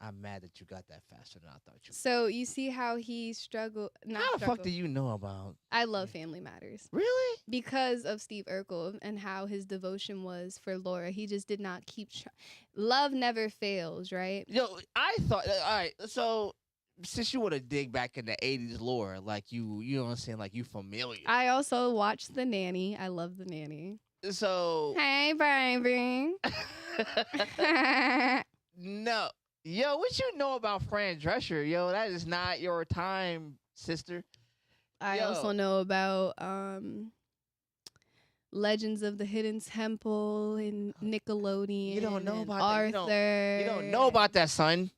I'm mad that you got that faster than I thought you. So you see how he struggled. How the fuck do you know about? I love Family Matters Really? because of Steve Urkel and how his devotion was for Laura. He just did not keep. Love never fails, right? Yo, I thought. All right, so since you want to dig back in the '80s lore, like you know what I'm saying, like you familiar. I also watched The Nanny. I love The Nanny. So Hey, baby. no, yo, what you know about Fran Drescher? Yo, that is not your time, sister. I Yo. also know about Legends of the Hidden Temple and Nickelodeon. You don't know and about that. Arthur. You don't know about that, son.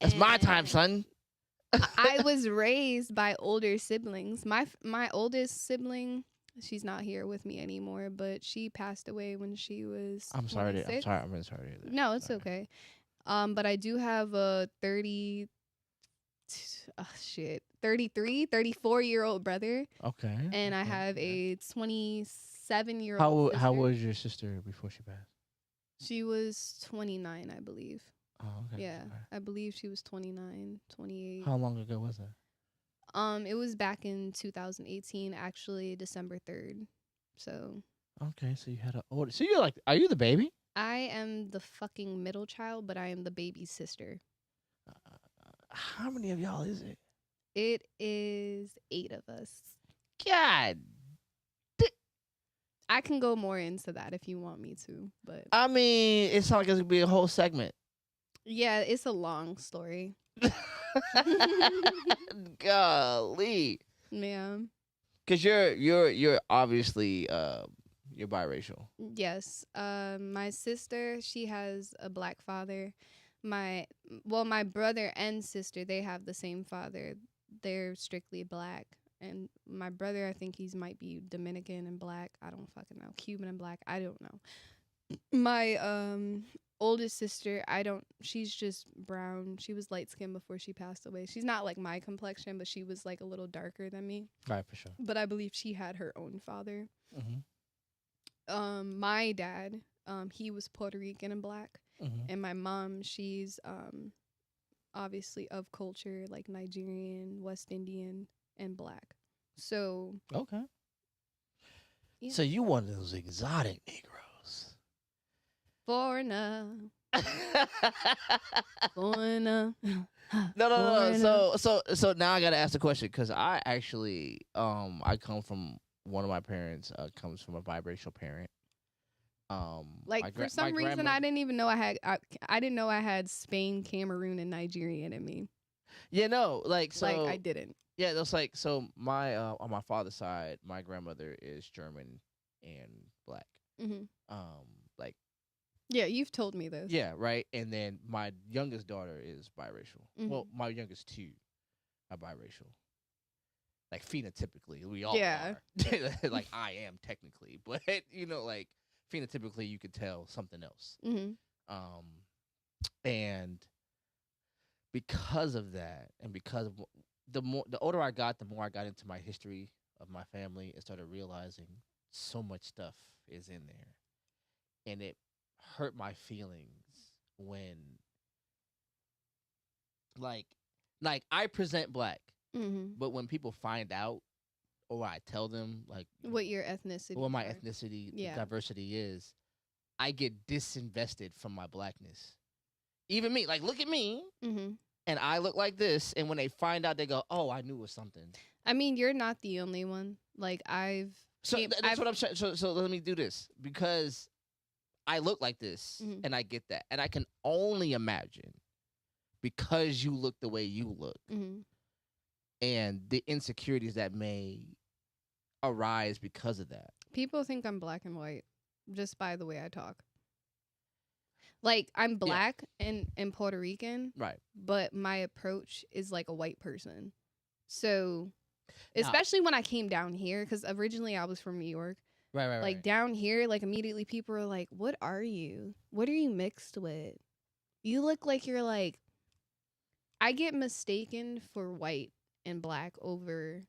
That's my time, And son. I was raised by older siblings. My oldest sibling, she's not here with me anymore, but she passed away when she was. I'm sorry. I'm 26. sorry. I'm really sorry to hear that. No, it's Sorry. okay. But I do have a 33, 34-year-old brother, Okay. and I okay, have okay. a 27-year-old. How was your sister before she passed? She was 29, I believe. Oh, okay. Yeah, sorry. I believe she was 29, 28. How long ago was that? It was back in 2018, actually December 3rd. So Okay, so you had a older. So you're like, are you the baby? I am the fucking middle child, but I am the baby's sister. How many of y'all is it? It is 8 of us. God, I can go more into that if you want me to, but I mean, it sounds like it's gonna be a whole segment. yeah, it's a long story. Golly. Yeah. Cause you're obviously you're biracial. Yes. My sister, she has a black father. My my brother and sister, they have the same father. They're strictly black. And my brother, I think he's might be Dominican and black. I don't fucking know. Cuban and black. I don't know. My oldest sister, I don't she's just brown. She was light skinned before she passed away. She's not like my complexion, but she was like a little darker than me. Right, for sure. But I believe she had her own father. Mm-hmm. My dad, he was Puerto Rican and black. Mm-hmm. And my mom, she's obviously of culture like Nigerian, West Indian, and black. So Okay. yeah. So you one of those exotic Negroes. Foreigner, foreigner. No. So now I gotta ask the question because I actually I come from one of my parents comes from a biracial parent. Like for some reason, I didn't even know I didn't know I had Spain, Cameroon, and Nigerian in me. Yeah, no, like so. Like I didn't. Yeah, that's like so. My on my father's side, my grandmother is German and black. Mm-hmm. Like Yeah, you've told me this. yeah, right. And then my youngest daughter is biracial. Mm-hmm. Well, my youngest two are biracial. Like phenotypically, we all Yeah. are. Like I am technically, but like phenotypically, you could tell something else. Mm-hmm. And because of that, and because of the older I got, the more I got into my history of my family and started realizing so much stuff is in there, and it hurt my feelings when like I present black, Mm-hmm. but when people find out or I tell them like What your ethnicity? what my are. ethnicity Yeah. diversity is, I get disinvested from my blackness. Even me, like look at me, Mm-hmm. and I look like this, and when they find out, they go, "Oh, I knew it was something." I mean, you're not the only one. Like So that's what I'm saying. So let me do this because I look like this, Mhm. and I get that, and I can only imagine because you look the way you look, Mm-hmm. and the insecurities that may arise because of that. People think I'm black and white just by the way I talk. Like I'm black and Puerto Rican, Right. but my approach is like a white person. So, Now- especially when I came down here, because originally I was from New York. Right. Like down here, like immediately people are like, "What are you? What are you mixed with? You look like you're like." I get mistaken for white and black over.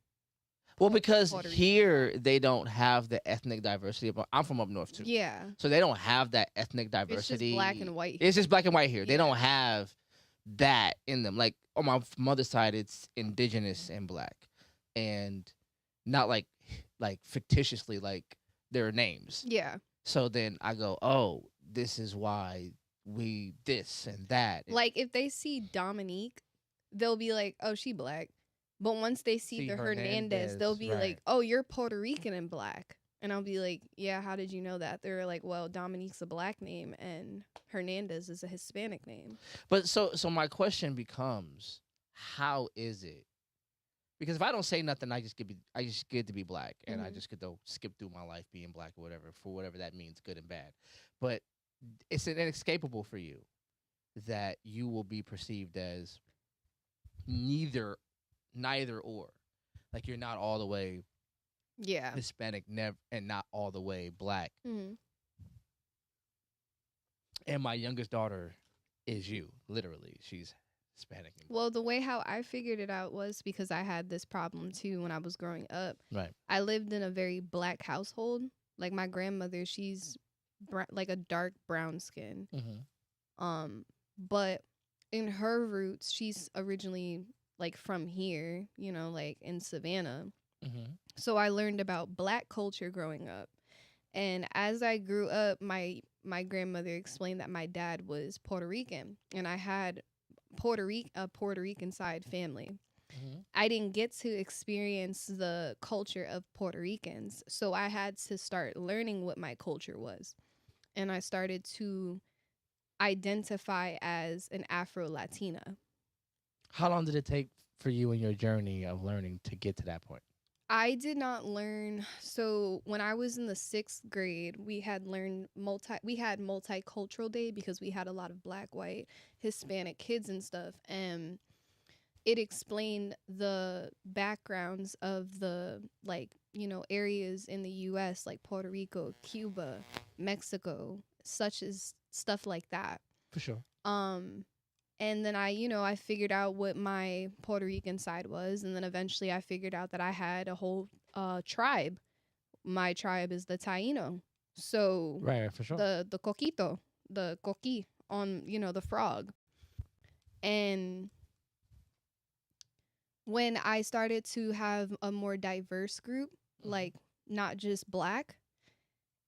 Well, because Puerto Rican. here they don't have the ethnic diversity. I'm from up north too. Yeah, So they don't have that ethnic it's diversity. just black and white. It's just black and white here. They Yeah. don't have that in them. Like on my mother's side, it's indigenous and black, and not like fictitiously like their names. Yeah, So then I go, oh, this is why we this and that. like if they see Dominique, they'll be like, "Oh, she black." But once they see See the Hernandez, they'll be right. like, "Oh, you're Puerto Rican and black." And I'll be like, "Yeah, how did you know that?" They're like, "Well, Dominique's a black name and Hernandez is a Hispanic name." But so my question becomes, how is it? Because if I don't say nothing, I just get to be black, and I Mhm. just get to skip through my life being black or whatever, for whatever that means, good and bad. But it's inescapable for you that you will be perceived as neither or. Like you're not all the way Yeah. Hispanic, and not all the way black. Mm-hmm. And my youngest daughter is you, literally. She's Hispanic. And Well, the way how I figured it out was because I had this problem too when I was growing up. right. I lived in a very black household. Like my grandmother, she's like a dark brown skin. Mm-hmm. But in her roots, she's originally like from here, like in Savannah. Mm-hmm. So I learned about black culture growing up. And as I grew up, my grandmother explained that my dad was Puerto Rican, and I had a Puerto Rican side family. Mm-hmm. I didn't get to experience the culture of Puerto Ricans, so I had to start learning what my culture was. And I started to identify as an Afro-Latina. How long did it take for you in your journey of learning to get to that point? I did not learn. So when I was in the 6th grade, we had multicultural day because we had a lot of black, white, Hispanic kids and stuff. And it explained the backgrounds of the, like, areas in the US, like Puerto Rico, Cuba, Mexico, such as stuff like that. For sure. Um and then I figured out what my Puerto Rican side was, and then eventually I figured out that I had a whole tribe. My tribe is the Taino. So Right, for sure. the coquito, the coqui on, the frog. And when I started to have a more diverse group, like not just black,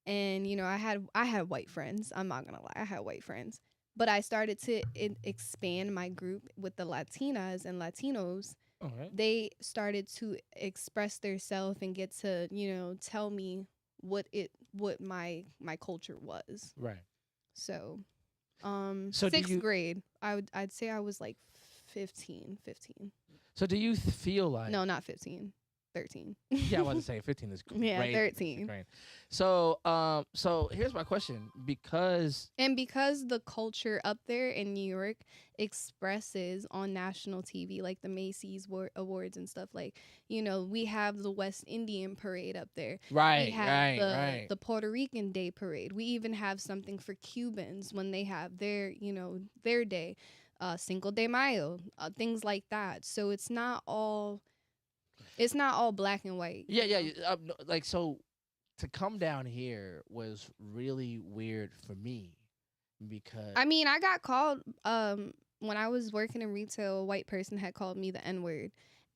and I had white friends. I'm not gonna lie, I had white friends, but I started to expand my group with the Latinas and Latinos. All right. They started to express themselves and get to tell me what my culture was. Right. So So do sixth you grade, I'd say I was like 15. so do you feel like No, not 15. 13. Yeah, I was to say 15 is great. Yeah, 13. Great. So here's my question because And because the culture up there in New York expresses on national TV, like the Macy's Awards and stuff, like, we have the West Indian parade up there. We right, have right. the Puerto Rican Day parade. We even have something for Cubans when they have their day, Cinco de Mayo, things like that. So it's not all black and white. Yeah, no, like so to come down here was really weird for me because I mean, I got called when I was working in retail. A white person had called me the N-word,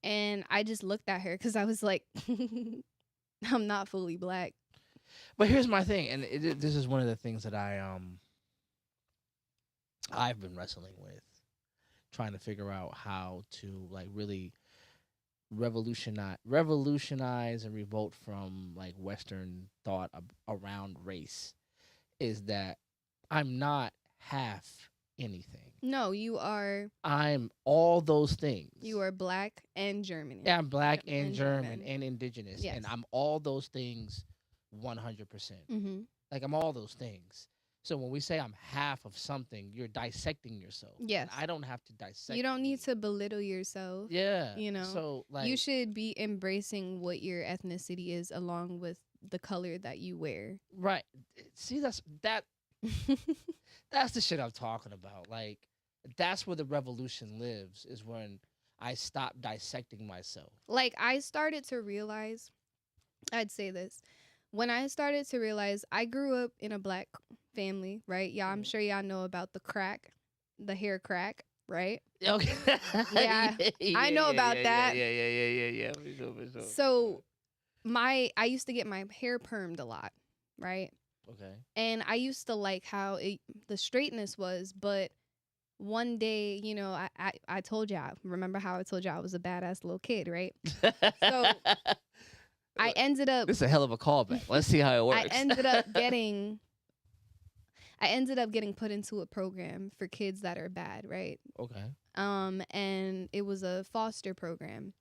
and I just looked at her because I was like, I'm not fully black. But here's my thing, and this is one of the things that I've been wrestling with, trying to figure out how to like really revolutionize and revolt from like Western thought around race is that I'm not half anything. No, you are. I'm all those things. You are black and German. Yeah, I'm black and And German German. and indigenous, Yes. and I'm all those things 100%. Mm-hmm. Like I'm all those things. So when we say I'm half of something, you're dissecting yourself. Yes. And I don't have to dissect. You don't need me. to belittle yourself. Yeah. You know, So like you should be embracing what your ethnicity is along with the color that you wear. right. See that's the shit I'm talking about. Like that's where the revolution lives is when I stop dissecting myself. Like, I started to realize, I'd say this. When I started to realize, I grew up in a black family, right? Yeah, I'm sure y'all know about the hair crack, right? Okay. Yeah, I know about that. Yeah. For sure. So I used to get my hair permed a lot, right? Okay. And I used to like how the straightness was, but one day, I told y'all, remember how I told y'all I was a badass little kid, right? So I ended up This is a hell of a callback. Let's see how it works. I ended up getting put into a program for kids that are bad, right? Okay. And it was a foster program.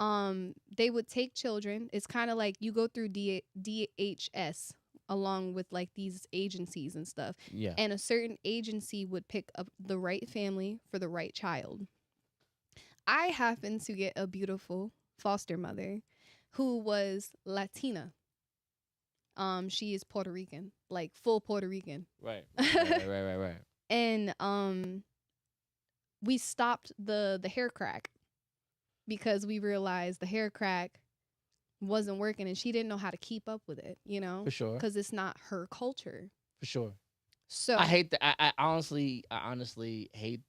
They would take children. It's kind of like you go through DHS along with like these agencies and stuff. Yeah. And a certain agency would pick up the right family for the right child. I happened to get a beautiful foster mother who was Latina. She is Puerto Rican, like full Puerto Rican. Right. And we stopped the hair crack because we realized the hair crack wasn't working, and she didn't know how to keep up with it, For sure. because it's not her culture. For sure. So I hate that. I honestly hate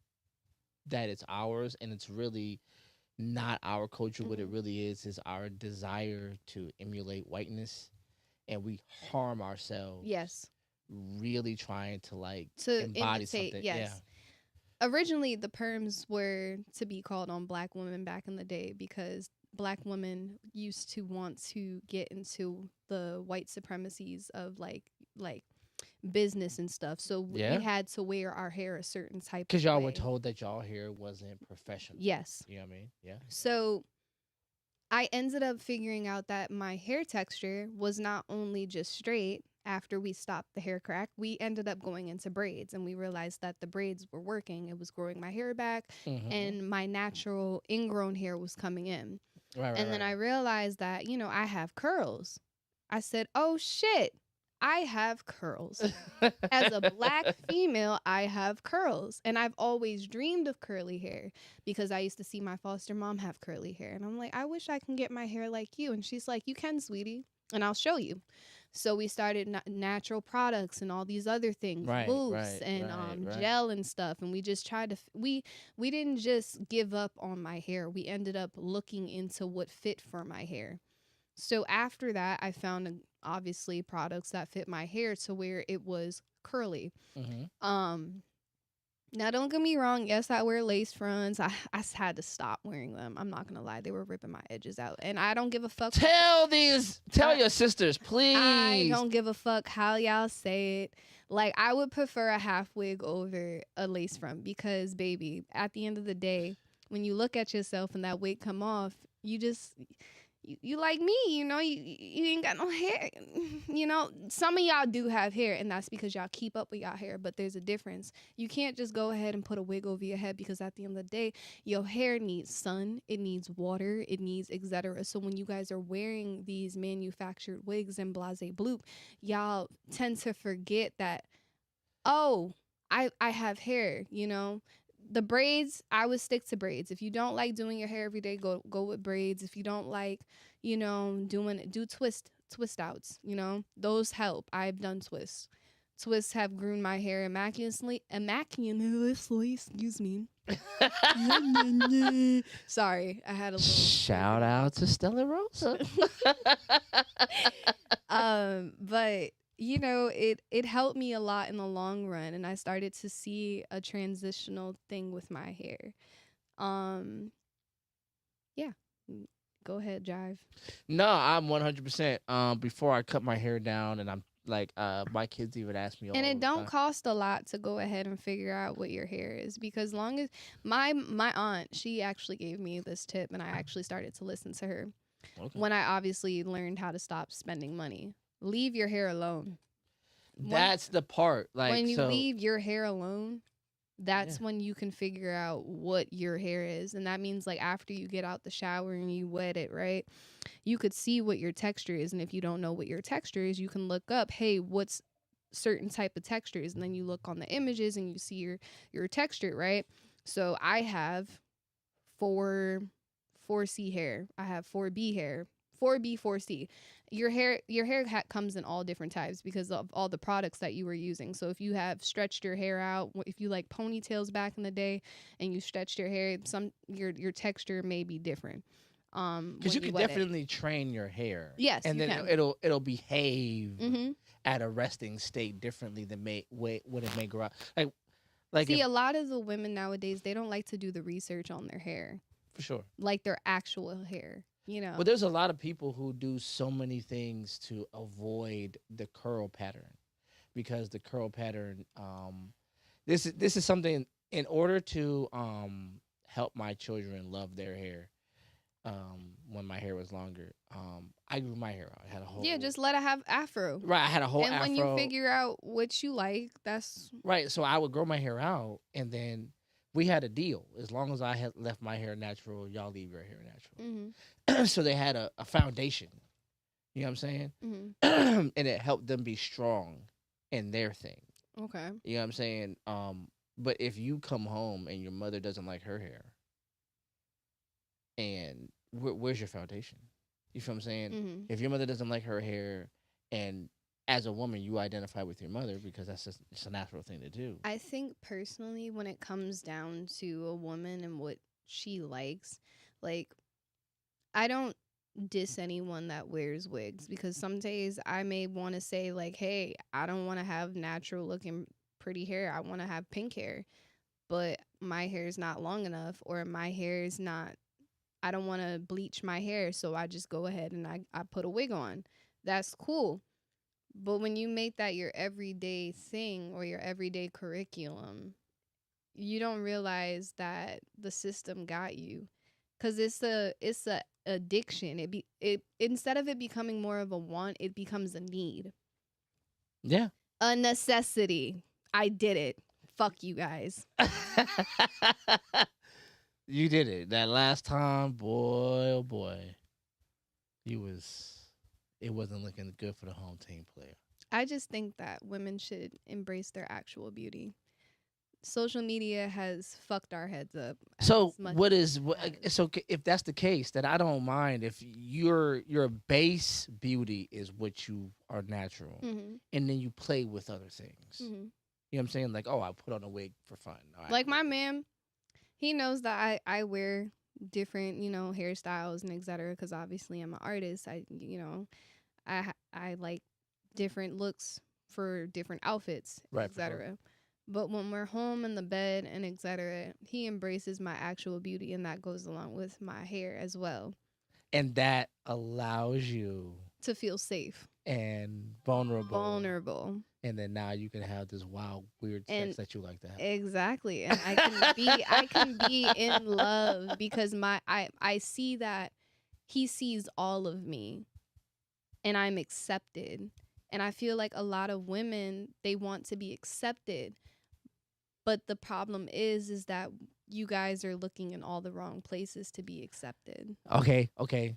that it's ours, and it's really not our culture. What it really is our desire to emulate whiteness, and we harm ourselves. yes, Really trying to like to embody imitate. something. Yes. Originally, the perms were to be called on black women back in the day because black women used to want to get into the white supremacies of like business and stuff. So we had to wear our hair a certain type of Because y'all way. were told that y'all hair wasn't professional. Yes. You know what I mean? Yeah. So I ended up figuring out that my hair texture was not only just straight. After we stopped the hair crack, we ended up going into braids, and we realized that the braids were working. It was growing my hair back, Mm-hmm. and my natural ingrown hair was coming in. Right, And then I realized that, I have curls. I said, oh shit, I have curls. As a black right. female, I have curls. And I've always dreamed of curly hair because I used to see my foster mom have curly hair. And I'm like, I wish I can get my hair like you. And she's like, you can, sweetie. And I'll show you. So we started natural products and all these other things, Right, mousse right, and right, right. gel and stuff. And we just tried to, we didn't just give up on my hair. We ended up looking into what fit for my hair. So after that, I found obviously products that fit my hair to where it was curly. Mm-hmm. Um, Now don't get me wrong. Yes, I wear lace fronts. I had to stop wearing them. I'm not gonna lie; they were ripping my edges out, and I don't give a fuck. Tell I, your sisters, I please. don't give a fuck how y'all say it. Like I would prefer a half wig over a lace front because, baby, at the end of the day, when you look at yourself and that wig come off, you like me, you ain't got no hair. Some of y'all do have hair, and that's because y'all keep up with y'all hair, but there's a difference. You can't just go ahead and put a wig over your head because at the end of the day, your hair needs sun, it needs water, it needs etc. So when you guys are wearing these manufactured wigs and blase bloop, y'all tend to forget that, oh, I have hair, the braids, I would stick to braids. If you don't like doing your hair every day, go with braids. If you don't like, do twist outs, those help. I've done twists. Twists have groomed my hair immaculatively, excuse me. Sorry, I had a little Shout out to Stella Rosa. but it helped me a lot in the long run, and I started to see a transitional thing with my hair. um yeah. Go ahead, Jive. No, I'm 100%. Before I cut my hair down, and I'm like, my kids even ask me all And it the don't time. cost a lot to go ahead and figure out what your hair is, because long as my aunt, she actually gave me this tip, and I actually started to listen to her Okay. when I obviously learned how to stop spending money. Leave your hair alone. when That's the part. when Like, you so, leave your hair alone, yeah. that's when you can figure out what your hair is. And that means, like, after you get out the shower and you wet it, right, you could see what your texture is. And if you don't know what your texture is, you can look up, hey, what's certain type of textures, and then you look on the images and you see your texture, right? So I have 4C hair, I have 4B hair, 4B, 4C. Your hair comes in all different types because of all the products that you were using. So if you have stretched your hair out, if you like ponytails back in the day and you stretched your hair, your texture may be different. Because When you you can wet it. definitely train your hair. Yes, And you then can. it'll behave Mm-hmm. at a resting state differently than when it may grow out. Like See, if a lot of the women nowadays, they don't like to do the research on their hair, for sure. like their actual hair. But there's a lot of people who do so many things to avoid the curl pattern, because the curl pattern, this is something, in order to help my children love their hair. When my hair was longer, I grew my hair out. I had a Yeah, whole just let it have afro. right. I had a whole And when you afro. figure out what you like, that's Right, so I would grow my hair out, and then we had a deal. As long as I had left my hair natural, y'all leave your hair mhm, natural. So they had a foundation. You know what I'm saying? mhm. And it helped them be strong in their thing. Okay. You know what I'm saying? But if you come home and your mother doesn't like her hair, and where's your foundation? You feel what I'm saying? Mhm. If your mother doesn't like her hair, and as a woman you identify with your mother because that's just it's a natural thing to do. I think personally, when it comes down to a woman and what she likes, like, I don't diss anyone that wears wigs, because some days I may want to say, like, hey, I don't want to have natural looking pretty hair. I want to have pink hair, but my hair is not long enough, or my hair is not, I don't want to bleach my hair. So I just go ahead and I put a wig on. That's cool. But when you make that your everyday thing or your everyday curriculum, you don't realize that the system got you. 'Cause it's a addiction. It instead of it becoming more of a want, it becomes a need. Yeah. A necessity. I did it. Fuck you guys. You did it. That last time, boy, oh boy. It wasn't looking good for the home team player. I just think that women should embrace their actual beauty. Social media has fucked our heads up. So as much what as is it what? has. So if that's the case, then I don't mind if your base beauty is what you are natural, Mhm. and then you play with other things. Mhm. You know what I'm saying? Like, oh, I put on a wig for fun. All right, Like my cool. man, he knows that I wear different, hairstyles and etc. Because obviously I'm an artist. I like different looks for different outfits, Right, for sure. etc. But when we're home in the bed and etc., he embraces my actual beauty, and that goes along with my hair as well And that allows you to feel safe, and vulnerable, vulnerable, and then now you can have this wild, weird and sex that you like to have. exactly. And I can be in love because I see that he sees all of me and I'm accepted. And I feel like a lot of women, they want to be accepted. But the problem is that you guys are looking in all the wrong places to be accepted. Okay, okay.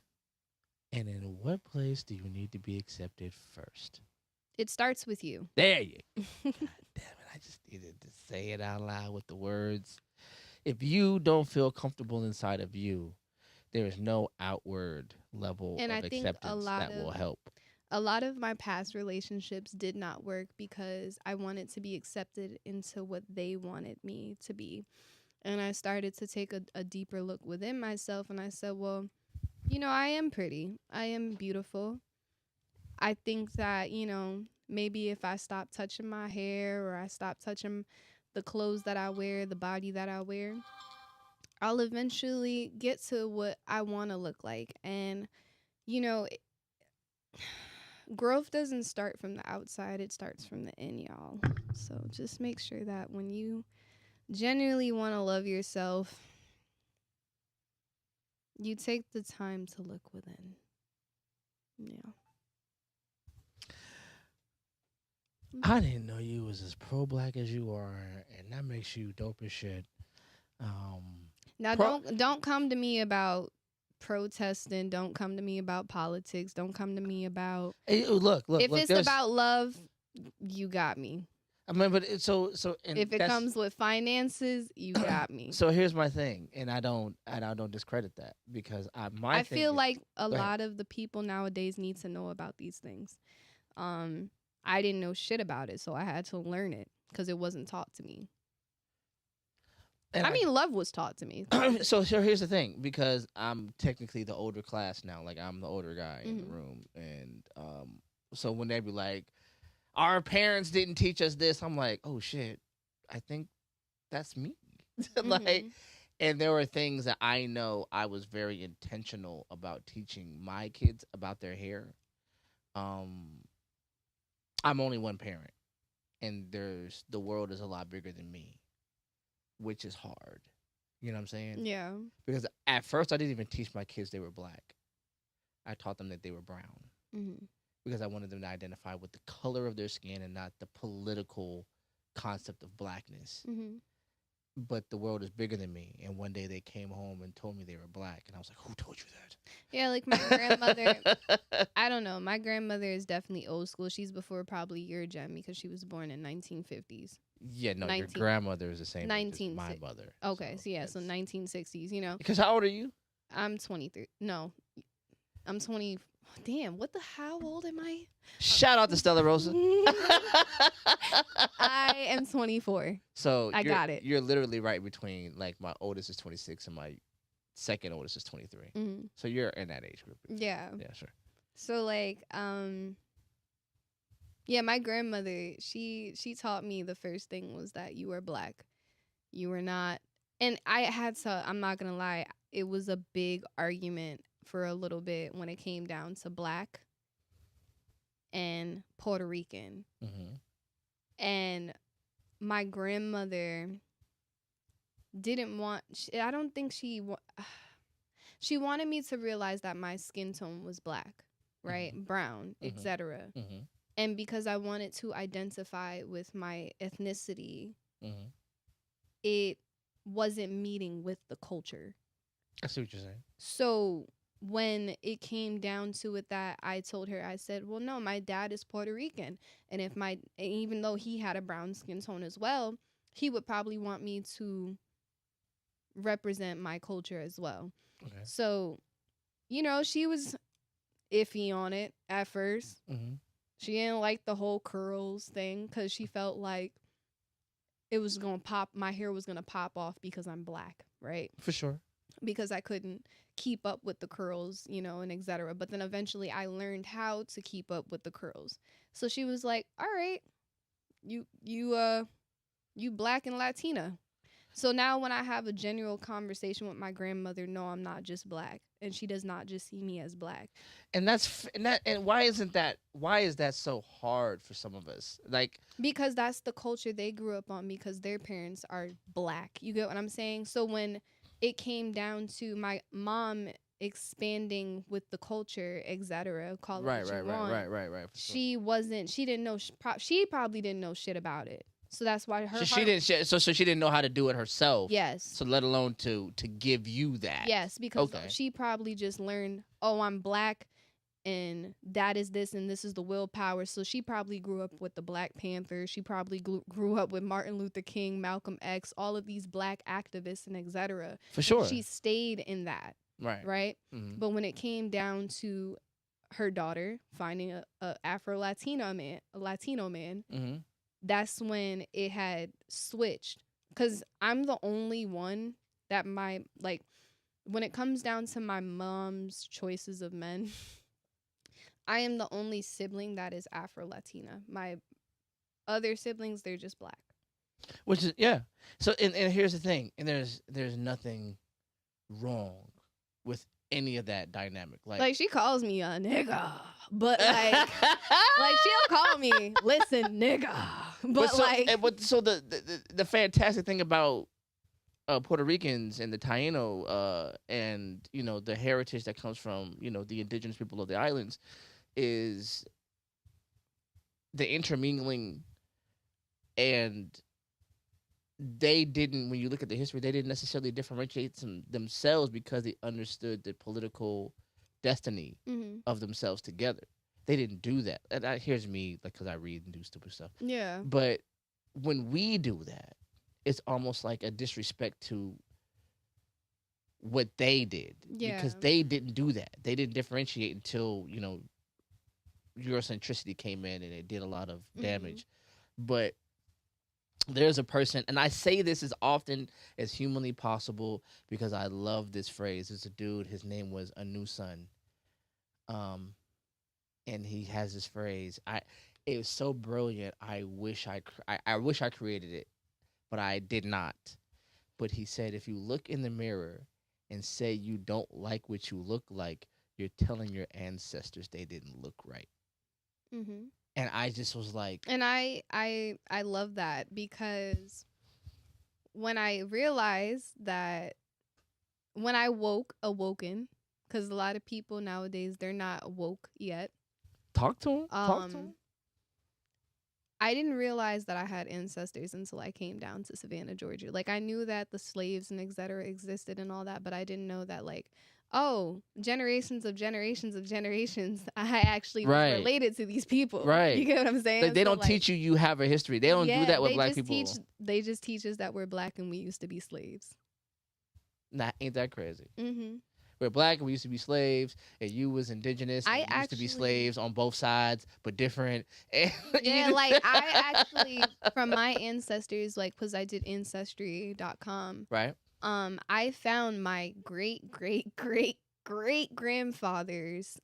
And in what place do you need to be accepted first? It starts with you. There you go. God damn it. I just needed to say it out loud with the words. If you don't feel comfortable inside of you, there is no outward level And of I think acceptance that will help. a lot of my past relationships did not work because I wanted to be accepted into what they wanted me to be. And I started to take a deeper look within myself, and I said, well, I am pretty. I am beautiful. I think that, maybe if I stop touching my hair or I stop touching the clothes that I wear, the body that I wear, I'll eventually get to what I want to look like. And, you know, growth doesn't start from the outside, it starts from the in, y'all. So just make sure that when you genuinely want to love yourself, you take the time to look within. Yeah. I didn't know you was as pro-black as you are, and that makes you dope as shit. Now Pro- don't come to me about protesting, don't come to me about politics, don't come to me about Hey, look, if it's there's, about love, you got me. I mean, but and If it that's, comes with finances, you got me. so here's my thing, and I don't discredit that because my I thing feel is, like a go ahead. lot of the people nowadays need to know about these things. I didn't know shit about it, so I had to learn it because it wasn't taught to me. And I mean, love was taught to me. so here's the thing, because I'm technically the older class now, like I'm the older guy in the room, and so when they be like, our parents didn't teach us this, I'm like, oh shit, I think that's me. Like, and there were things that I know I was very intentional about teaching my kids about their hair. I'm only one parent, and the world is a lot bigger than me, which is hard. You know what I'm saying? Yeah. Because at first I didn't even teach my kids they were black. I taught them that they were brown because I wanted them to identify with the color of their skin and not the political concept of blackness. But the world is bigger than me, and one day they came home and told me they were black, and I was like, who told you that? Yeah, like my grandmother, I don't know. My grandmother is definitely old school. She's before probably your gen because she was born in 1950s. Yeah, no, your grandmother is the same age as my mother. Okay, so 1960s, Because how old are you? I'm 23. No, I'm 20. Damn, how old am I? Shout out to Stella Rosa. I am 24. So I got it. You're literally right between, like, my oldest is 26 and my second oldest is 23. So you're in that age group. Yeah. Yeah, sure. So like, yeah, my grandmother, she taught me the first thing was that you were black. You were not, and I'm not gonna lie, it was a big argument for a little bit when it came down to black and Puerto Rican. And my grandmother didn't want, I don't think She wanted me to realize that my skin tone was black, right? Brown, Mhm. etc. Mm-hmm. And because I wanted to identify with my ethnicity, Mm-hmm. it wasn't meeting with the culture. I see what you're saying. So when it came down to it, that I told her, I said, well, no, my dad is Puerto Rican. And even though he had a brown skin tone as well, he would probably want me to represent my culture as well. Okay. So, she was iffy on it at first. Mm-hmm. She didn't like the whole curls thing because she felt like it was going to pop, my hair was going to pop off because I'm black, right? For sure. Because I couldn't keep up with the curls, and etc. But then eventually I learned how to keep up with the curls. So she was like, all right, you black and Latina. So now when I have a general conversation with my grandmother, no, I'm not just black. And she does not just see me as black. And why is that so hard for some of us? Like, because that's the culture they grew up on, because their parents are black. You get what I'm saying? So when it came down to my mom expanding with the culture, etc., call it what you want, right. she wasn't. She didn't know. She probably didn't know shit about it. So that's why her. She didn't. So she didn't know how to do it herself. Yes. So let alone to give you that. Yes, because she probably just learned, oh, I'm black, and that is this, and this is the willpower. So she probably grew up with the Black Panther. She probably grew up with Martin Luther King, Malcolm X, all of these black activists and etc. For sure. She stayed in that. Right. Right. Mm-hmm. But when it came down to her daughter finding a Latino man, Mm-hmm. that's when it had switched. Because I'm the only one that when it comes down to my mom's choices of men, I am the only sibling that is Afro-Latina. My other siblings, they're just black. Which is, yeah. So, and here's the thing. And there's nothing wrong with any of that dynamic. Like she calls me a nigga. But like she'll call me, listen, nigga. But so the fantastic thing about Puerto Ricans and the Taino and the heritage that comes from the indigenous people of the islands is the intermingling, and they didn't, when you look at the history, they didn't necessarily differentiate themselves because they understood the political destiny of themselves together. They didn't do that. And here's me, because I read and do stupid stuff. Yeah. But when we do that, it's almost like a disrespect to what they did. Yeah. Because they didn't do that. They didn't differentiate until, Eurocentricity came in and it did a lot of damage. But there's a person, and I say this as often as humanly possible because I love this phrase. There's a dude, his name was Anusun. And he has this phrase. It was so brilliant. I wish I created it, but I did not. But he said, if you look in the mirror and say you don't like what you look like, you're telling your ancestors they didn't look right. Mm-hmm. And I just was like, and I love that, because when I realized that, when I awoken, because a lot of people nowadays, they're not woke yet. Talk to him. Talk to him. I didn't realize that I had ancestors until I came down to Savannah, Georgia. Like, I knew that the slaves and etc. existed and all that, but I didn't know that, like, generations of generations of generations, I actually was related to these people. Right. You get what I'm saying? Like, they don't teach you have a history. They don't do that with black people. They just teach us that we're black and we used to be slaves. Nah, ain't that crazy? Mm-hmm. We're black and we used to be slaves, and you was indigenous and you used to be slaves on both sides, but different. Yeah, like, I actually, from my ancestors, like, because I did Ancestry.com. Right. I found my great grandfather's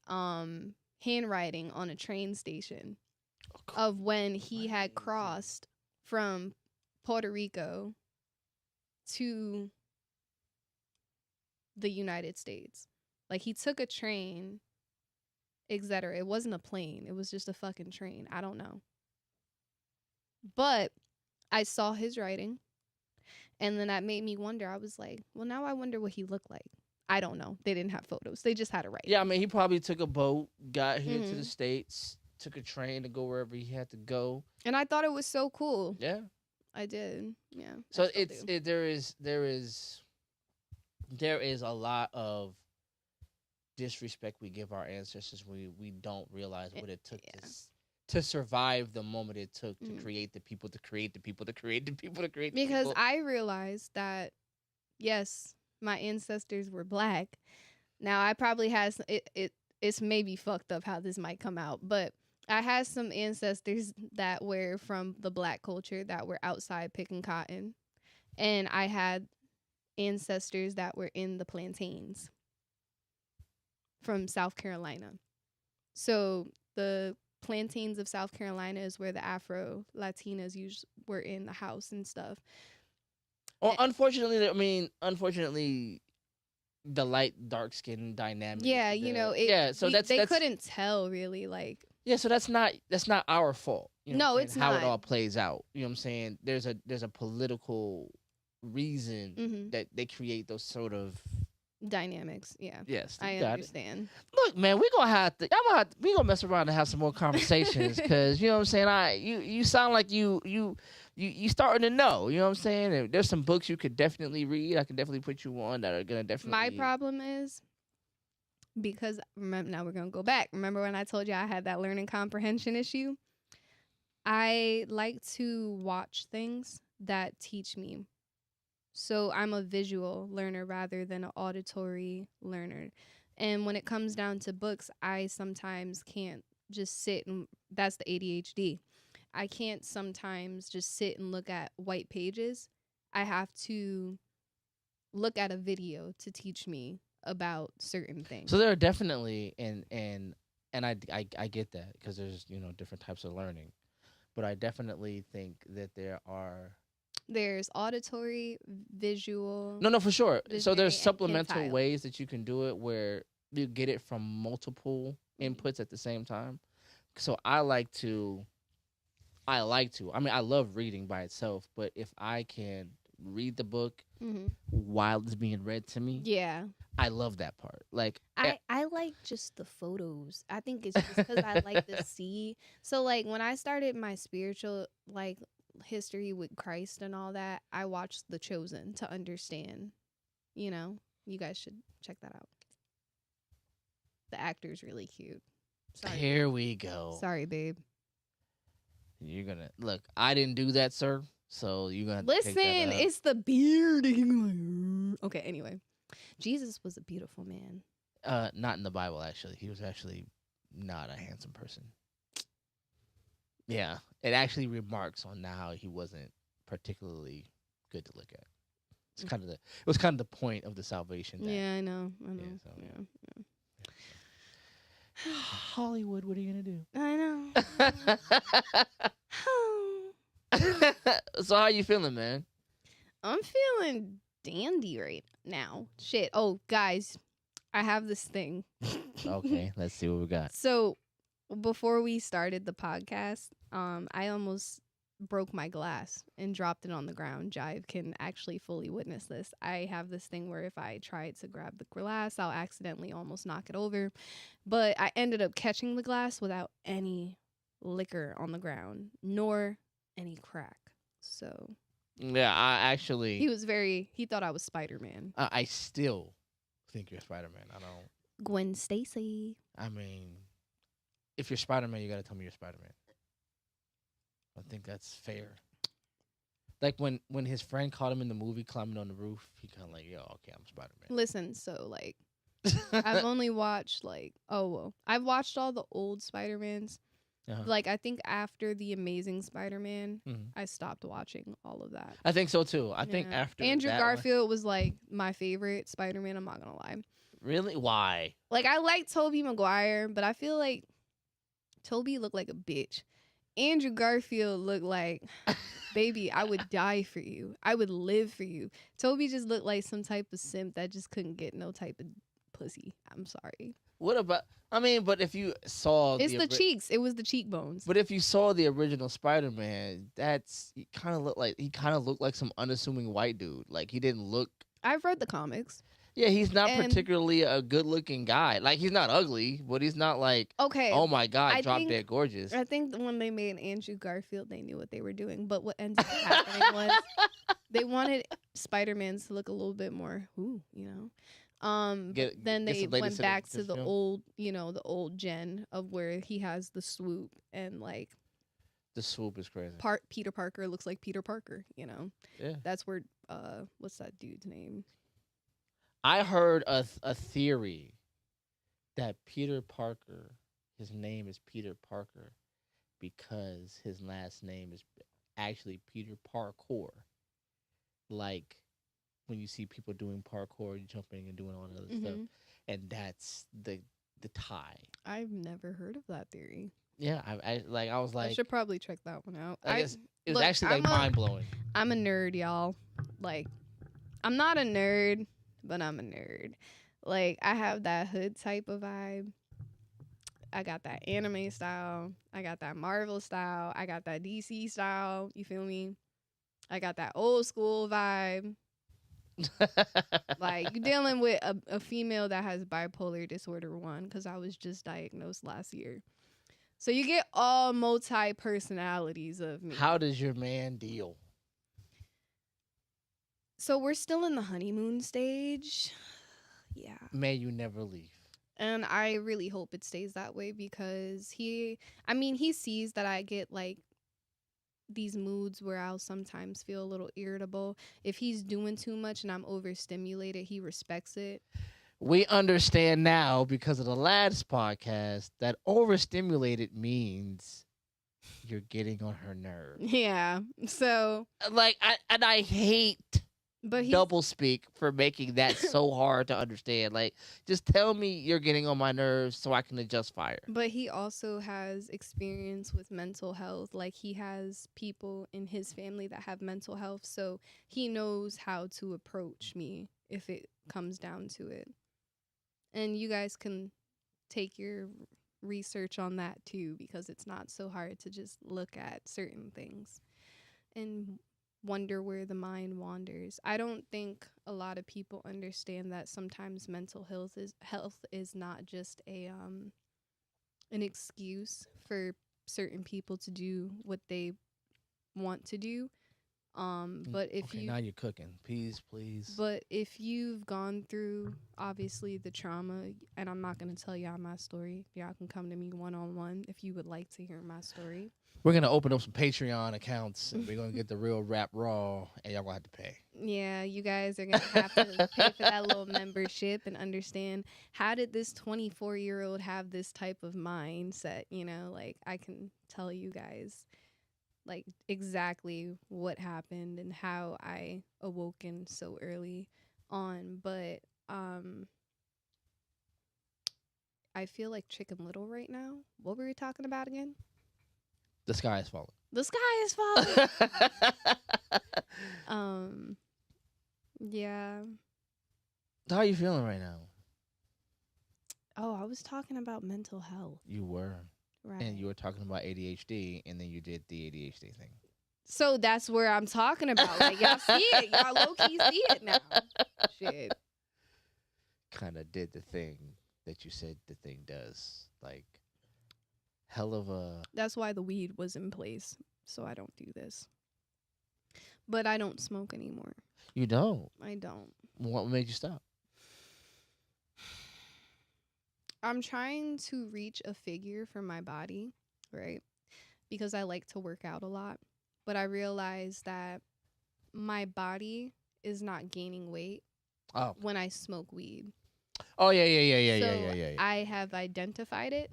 handwriting on a train station of when he had crossed from Puerto Rico to the United States. Like, he took a train, etc. It wasn't a plane. It was just a fucking train. I don't know. But I saw his writing. And then that made me wonder. I was like, well, now I wonder what he looked like. I don't know. They didn't have photos. They just had to write. Yeah, I mean, he probably took a boat, got here to the Mhm. States, took a train to go wherever he had to go. And I thought it was so cool. Yeah. I did. Yeah. So I still do. there is a lot of disrespect we give our ancestors. We don't realize what it took Yeah. to survive the moment it took to Mhm. create the people, to create the people, to create the people, to create the Because people. I realized that, yes, my ancestors were black. Now I probably had it's maybe fucked up how this might come out, but I had some ancestors that were from the black culture that were outside picking cotton, and I had ancestors that were in the plantains from South Carolina. So the plantains of South Carolina is where the Afro Latinas were in the house and stuff. Well, unfortunately, the light dark skin dynamic. Yeah, you know, So they couldn't tell really, like. Yeah, so that's not our fault. You know No, what I'm it's saying, how it not. all plays out. You know what I'm saying? There's a political reason Mhm. that they create those sort of. Dynamics, yeah. Yes, I you got it. understand. Look, man, we gonna mess around and have some more conversations because you know what I'm saying. You sound like you starting to know. You know what I'm saying. And there's some books you could definitely read. I can definitely put you on that are gonna definitely. My problem is because remember, now we're gonna go back. Remember when I told you I had that learning comprehension issue? I like to watch things that teach me. So I'm a visual learner rather than an auditory learner. And when it comes down to books, I sometimes can't just sit and that's the ADHD. I can't sometimes just sit and look at white pages. I have to look at a video to teach me about certain things. So there are definitely and I get that because there's different types of learning, but I definitely think that There's auditory, visual. no, for sure. So visionary, there's and supplemental tactile. ways that you can do it where you get it from multiple inputs at the same time. So I like to. I mean, I love reading by itself, but if I can read the book Mhm. while it's being read to me, Yeah. I love that part. Like, I like just the photos. I think it's just because I like to see. So like when I started my spiritual like history with Christ and all that, I watched The Chosen to understand. You know, you guys should check that out. The actor's really cute. Sorry, here we go. sorry, babe. You're gonna look. I didn't do that, sir. So you're gonna Listen, take that out. it's the beard. Okay, anyway, Jesus was a beautiful man. Not in the Bible. Actually, he was actually not a handsome person. Yeah, it actually remarks on how he wasn't particularly good to look at. It was kind of the point of the salvation. Yeah, I know. So, Yeah. Hollywood, what are you gonna do? I know. So how you feeling, man? I'm feeling dandy right now. Shit. Oh, guys, I have this thing. Okay, let's see what we got. So, before we started the podcast, I almost broke my glass and dropped it on the ground. Jive can actually fully witness this. I have this thing where if I try to grab the glass, I'll accidentally almost knock it over. But I ended up catching the glass without any liquor on the ground, nor any crack. So Yeah, he thought I was Spider-Man. I still think you're Spider-Man. I don't. Gwen Stacy. I mean, if you're Spider-Man, you gotta tell me you're Spider-Man. I think that's fair. Like when his friend caught him in the movie climbing on the roof, he kind of like, yo, okay, I'm Spider-Man. Listen, so like I've only watched I've watched all the old Spider-Mans. Uh-huh. Like I think after the Amazing Spider-Man, Mhm. I stopped watching all of that. I think so too. I think Yeah. after Andrew that Garfield was like my favorite Spider-Man, I'm not gonna lie. Really? Why? Like I like Tobey Maguire, but I feel like Tobey looked like a bitch. Andrew Garfield looked like, baby, I would die for you. I would live for you. Toby just looked like some type of simp that just couldn't get no type of pussy. I'm sorry. What about? I mean, but if you saw It's the cheeks. It was the cheekbones. But if you saw the original Spider-Man, he kind of looked like some unassuming white dude. Like he didn't look. I've read the comics. Yeah, he's not And particularly a good-looking guy. Like he's not ugly, but he's not like, okay, oh my god, I drop think dead gorgeous. I think when they made Andrew Garfield, they knew what they were doing. But what ended up happening was they wanted Spider-Man to look a little bit more, but then Get they some latest went back to to the the film. old, the old gen of where he has the swoop and like The swoop is crazy. Peter Parker looks like Peter Parker. Yeah, That's where what's that dude's name? I heard a theory that Peter Parker, his name is Peter Parker because his last name is actually Peter Parkour. Like when you see people doing parkour, jumping and doing all that other stuff, Hmm. and that's the tie. I've never heard of that theory. Yeah, I was I like, should probably check that one out. I guess it was Look, actually like mind blowing. I'm a nerd, y'all. Like, I'm not a nerd, but I'm a nerd. Like, I have that hood type of vibe. I got that anime style. I got that Marvel style. I got that DC style. You feel me? I got that old school vibe. Like, you're dealing with a female that has bipolar disorder 1 because I was just diagnosed last year. So you get all multi personalities of me. How does your man deal? So we're still in the honeymoon stage. Yeah. May you never leave. And I really hope it stays that way because he sees that I get like these moods where I'll sometimes feel a little irritable. If he's doing too much and I'm overstimulated, he respects it. We understand now because of the last podcast that overstimulated means you're getting on her nerves. Yeah. So, Like I hate but he double speak for making that so hard to understand. Like just tell me you're getting on my nerves so I can adjust fire. But he also has experience with mental health. Like he has people in his family that have mental health, so he knows how to approach me if it comes down to it. And you guys can take your research on that too because it's not so hard to just look at certain things and wonder where the mind wanders. I don't think a lot of people understand that sometimes mental health is not just an excuse for certain people to do what they want to do. But if Okay, you now you're cooking. Please. but if you've gone through obviously the trauma, and I'm not gonna tell y'all my story, y'all can come to me one-on-one if you would like to hear my story. We're gonna open up some Patreon accounts and we're gonna get the real rap raw and y'all gonna have to pay. Yeah, you guys are gonna have to pay for that little membership and understand how did this 24-year-old have this type of mindset. Like I can tell you guys like exactly what happened and how I awoken so early on. But I feel like Chicken Little right now. What were we talking about again? The sky is falling. The sky is falling. Yeah. How are you feeling right now? Oh, I was talking about mental health. You were. Right. And you were talking about ADHD and then you did the ADHD thing. So that's where I'm talking about. Like y'all see it. Y'all low key see it now. Shit. Kind of did the thing that you said the thing does. Like hell of a. That's why the weed was in place. So I don't do this. But I don't smoke anymore. You don't. I don't. What made you stop? I'm trying to reach a figure for my body, right? Because I like to work out a lot. But I realize that my body is not gaining weight when I smoke weed. Oh yeah. I have identified it.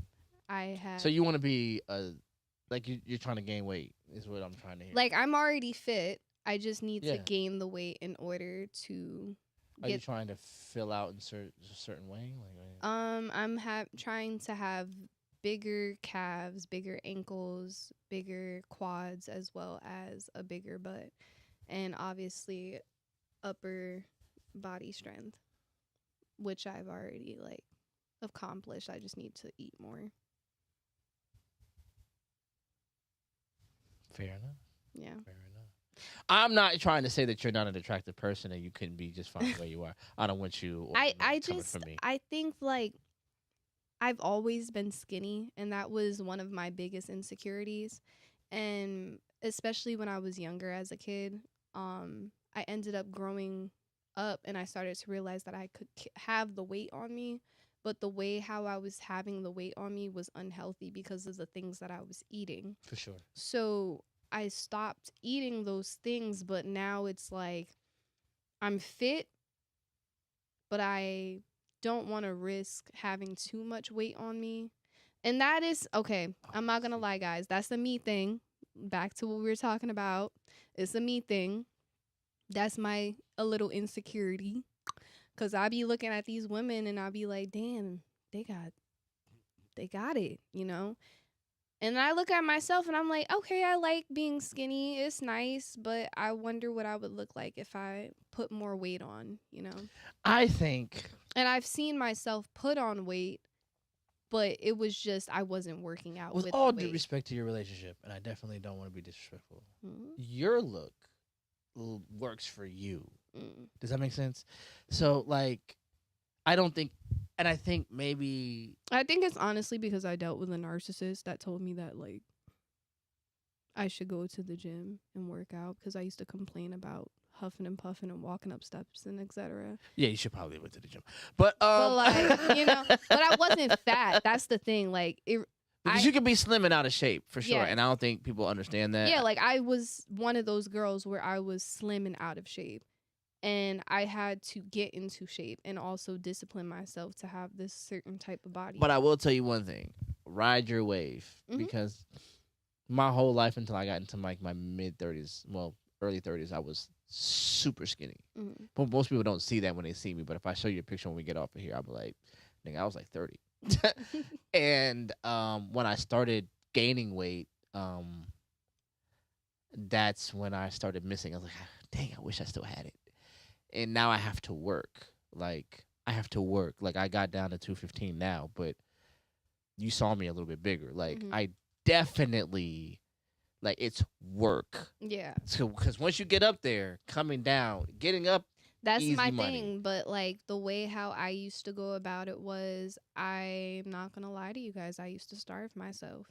So you want to be like you're trying to gain weight is what I'm trying to hear. Like I'm already fit. I just need to gain the weight in order to. Are you trying to fill out in a certain way? I'm trying to have bigger calves, bigger ankles, bigger quads, as well as a bigger butt, and obviously upper body strength, which I've already like accomplished. I just need to eat more. Fair enough. Yeah. Fair enough. I'm not trying to say that you're not an attractive person and you couldn't be just fine the way you are. I don't want you or I coming just for me. I think like I've always been skinny, and that was one of my biggest insecurities. And especially when I was younger as a kid, I ended up growing up and I started to realize that I could have the weight on me, but the way how I was having the weight on me was unhealthy because of the things that I was eating. For sure. So I stopped eating those things, but now it's like I'm fit, but I don't want to risk having too much weight on me. And that is okay. I'm not going to lie, guys. That's the me thing. Back to what we were talking about. It's a me thing. That's my a little insecurity. Cause I be looking at these women and I be like, damn, they got it, you know? And I look at myself and I'm like, okay, I like being skinny. It's nice, but I wonder what I would look like if I put more weight on, you know? I think. And I've seen myself put on weight, but it was just I wasn't working out With with all the due weight. respect to your relationship, and I definitely don't want to be disrespectful, Mhm. your look works for you. Mm. Does that make sense? So, like, I don't think, and I think maybe. I think it's honestly because I dealt with a narcissist that told me that like I should go to the gym and work out because I used to complain about huffing and puffing and walking up steps and etc. Yeah, you should probably went to the gym, but But like but I wasn't fat. That's the thing. Like because you can be slim and out of shape for sure, Yeah. and I don't think people understand that. yeah, like I was one of those girls where I was slim and out of shape. And I had to get into shape and also discipline myself to have this certain type of body. But I will tell you one thing: ride your wave, Mhm. because my whole life until I got into like my mid 30s, well, early 30s, I was super skinny. Mhm. But most people don't see that when they see me. But if I show you a picture when we get off of here, I'll be like, nigga, I was like 30. And when I started gaining weight, that's when I started missing. I was like, dang, I wish I still had it. And now I have to work. Like, I have to work. Like, I got down to 215 now, but you saw me a little bit bigger. Like, Mhm. I definitely, like, it's work. Yeah. So, because once you get up there, coming down, getting up, That's easy my money. thing, but like the way how I used to go about it was I'm not gonna lie to you guys, I used to starve myself.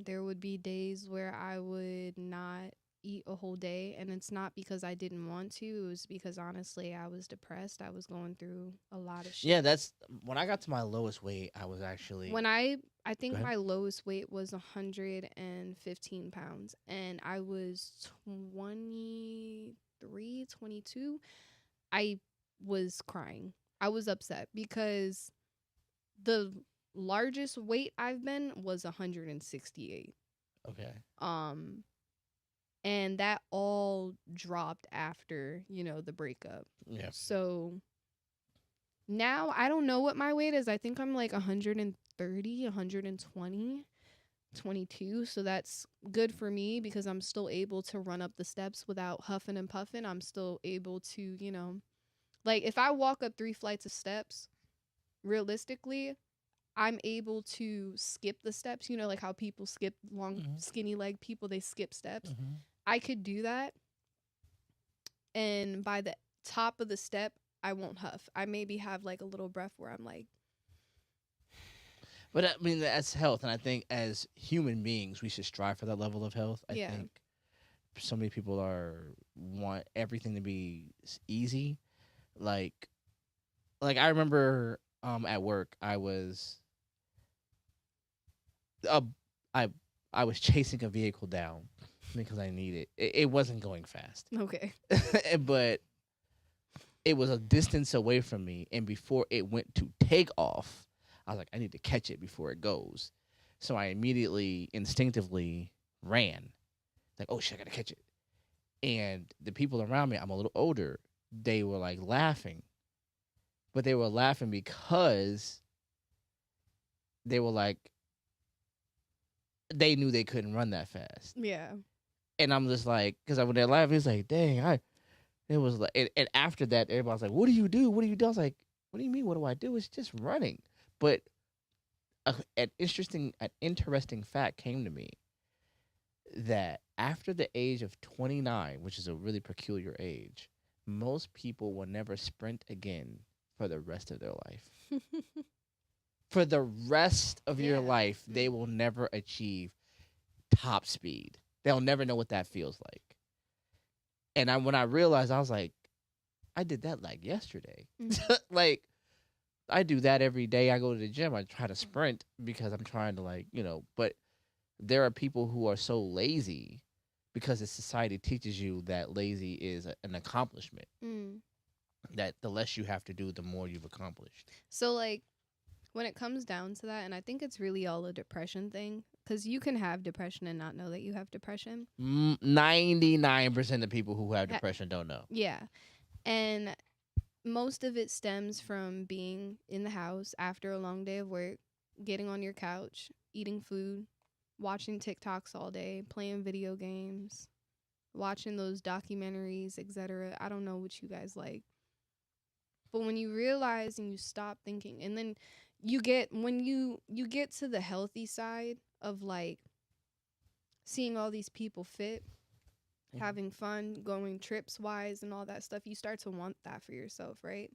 There would be days where I would not eat a whole day, and it's not because I didn't want to, it was because honestly I was depressed. I was going through a lot of shit. Yeah, that's when I got to my lowest weight. I was actually When I think ahead. my lowest weight was 115 pounds, and I was 23, 22. I was crying. I was upset because the largest weight I've been was 168. Okay. And that all dropped after, the breakup. Yeah. So now I don't know what my weight is. I think I'm like 130, 120, 22. So that's good for me because I'm still able to run up the steps without huffing and puffing. I'm still able to, like if I walk up 3 flights of steps, realistically, I'm able to skip the steps, like how people skip long, skinny leg people, they skip steps. Mm-hmm. I could do that. And by the top of the step, I won't huff. I maybe have like a little breath where I'm like. But I mean, that's health. And I think as human beings, we should strive for that level of health. I think so many people want everything to be easy. Like I remember at work, I was I was chasing a vehicle down because I needed it. It wasn't going fast. Okay. But it was a distance away from me, and before it went to take off, I was like, I need to catch it before it goes. So I immediately, instinctively ran. Like, oh shit, I gotta catch it. And the people around me, I'm a little older, they were like laughing. But they were laughing because they were like, they knew they couldn't run that fast. Yeah. And I'm just like, because when they're laughing, it's like, dang, it was like, and after that, everybody's like, what do you do? What do you do? I was like, what do you mean? What do I do? It's just running. But an interesting fact came to me. that after the age of 29, which is a really peculiar age, most people will never sprint again for the rest of their life. For the rest of your Yeah. life, they will never achieve top speed. They'll never know what that feels like. And when I realized, I was like, I did that like yesterday. Mhm. Like, I do that every day. I go to the gym. I try to sprint because I'm trying to, like, but there are people who are so lazy because the society teaches you that lazy is an accomplishment. Mm. That the less you have to do, the more you've accomplished. So like when it comes down to that, and I think it's really all a depression thing, because you can have depression and not know that you have depression. 99% of people who have Ha- depression don't know. yeah. And most of it stems from being in the house after a long day of work, getting on your couch, eating food, watching TikToks all day, playing video games, watching those documentaries, etc. I don't know what you guys like. But when you realize and you stop thinking, and then you get when you get to the healthy side of like seeing all these people fit, having fun, going trips wise and all that stuff, you start to want that for yourself, right?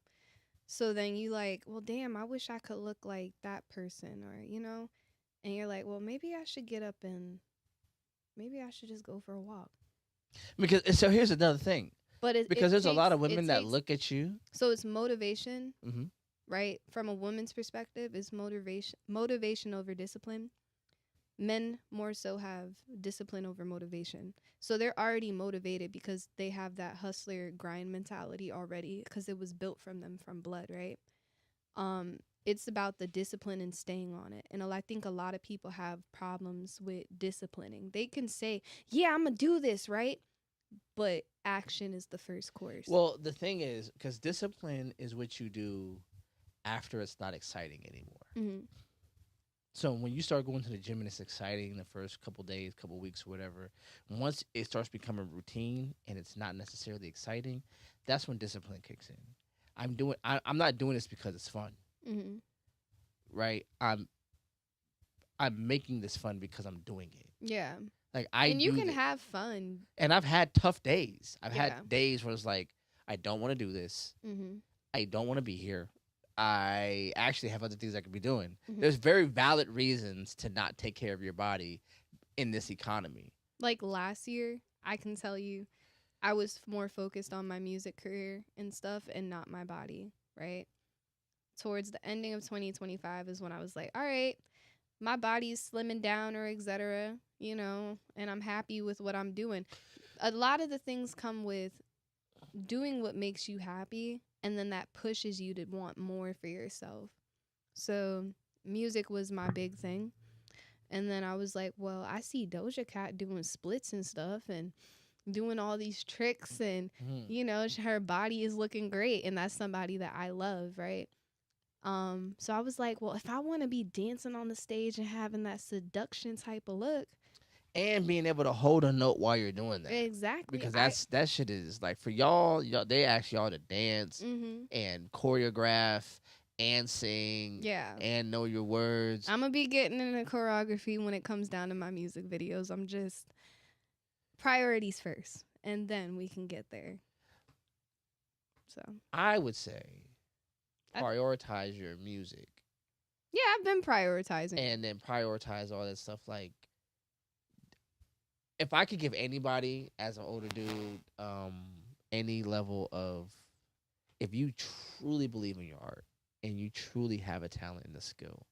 So then you like, well, damn, I wish I could look like that person, or and you're like, well, maybe I should get up and maybe I should just go for a walk. Because so here's another thing. But Because there's a lot of it women that takes look at you. so it's motivation, Mm-hmm. right? From a woman's perspective, is motivation over discipline. Men more so have discipline over motivation. So they're already motivated because they have that hustler grind mentality already because it was built from them from blood, right? It's about the discipline and staying on it. And I think a lot of people have problems with disciplining. They can say, "Yeah, I'm going to do this," right? But action is the first course. Well, the thing is, because discipline is what you do after it's not exciting anymore. Mm-hmm. So when you start going to the gym and it's exciting the first couple days, couple weeks, or whatever, once it starts becoming routine and it's not necessarily exciting, that's when discipline kicks in. I'm not doing this because it's fun, Mm-hmm. right? I'm making this fun because I'm doing it. Yeah. Like I And you do can thi- have fun. and I've had tough days. I've Yeah. had days where it's like, I don't want to do this. Mm-hmm. I don't want to be here. I actually have other things I could be doing. Mhm. There's very valid reasons to not take care of your body in this economy. Like last year, I can tell you, I was more focused on my music career and stuff and not my body, right? Towards the ending of 2025 is when I was like, all right, my body's slimming down or etc., and I'm happy with what I'm doing. A lot of the things come with doing what makes you happy, and then that pushes you to want more for yourself. So music was my big thing. And then I was like, well, I see Doja Cat doing splits and stuff and doing all these tricks, and her body is looking great, and that's somebody that I love, right? So I was like, well, if I want to be dancing on the stage and having that seduction type of look, And being able to hold a note while you're doing that. exactly, Because that shit is like for y'all, they ask y'all to dance and choreograph and sing yeah, and know your words. I'm gonna be getting into choreography when it comes down to my music videos. I'm just priorities first, and then we can get there. So I would say prioritize your music. Yeah, I've been prioritizing. And then prioritize all that stuff. Like, if I could give anybody as an older dude any level of, if you truly believe in your art and you truly have a talent and a skill,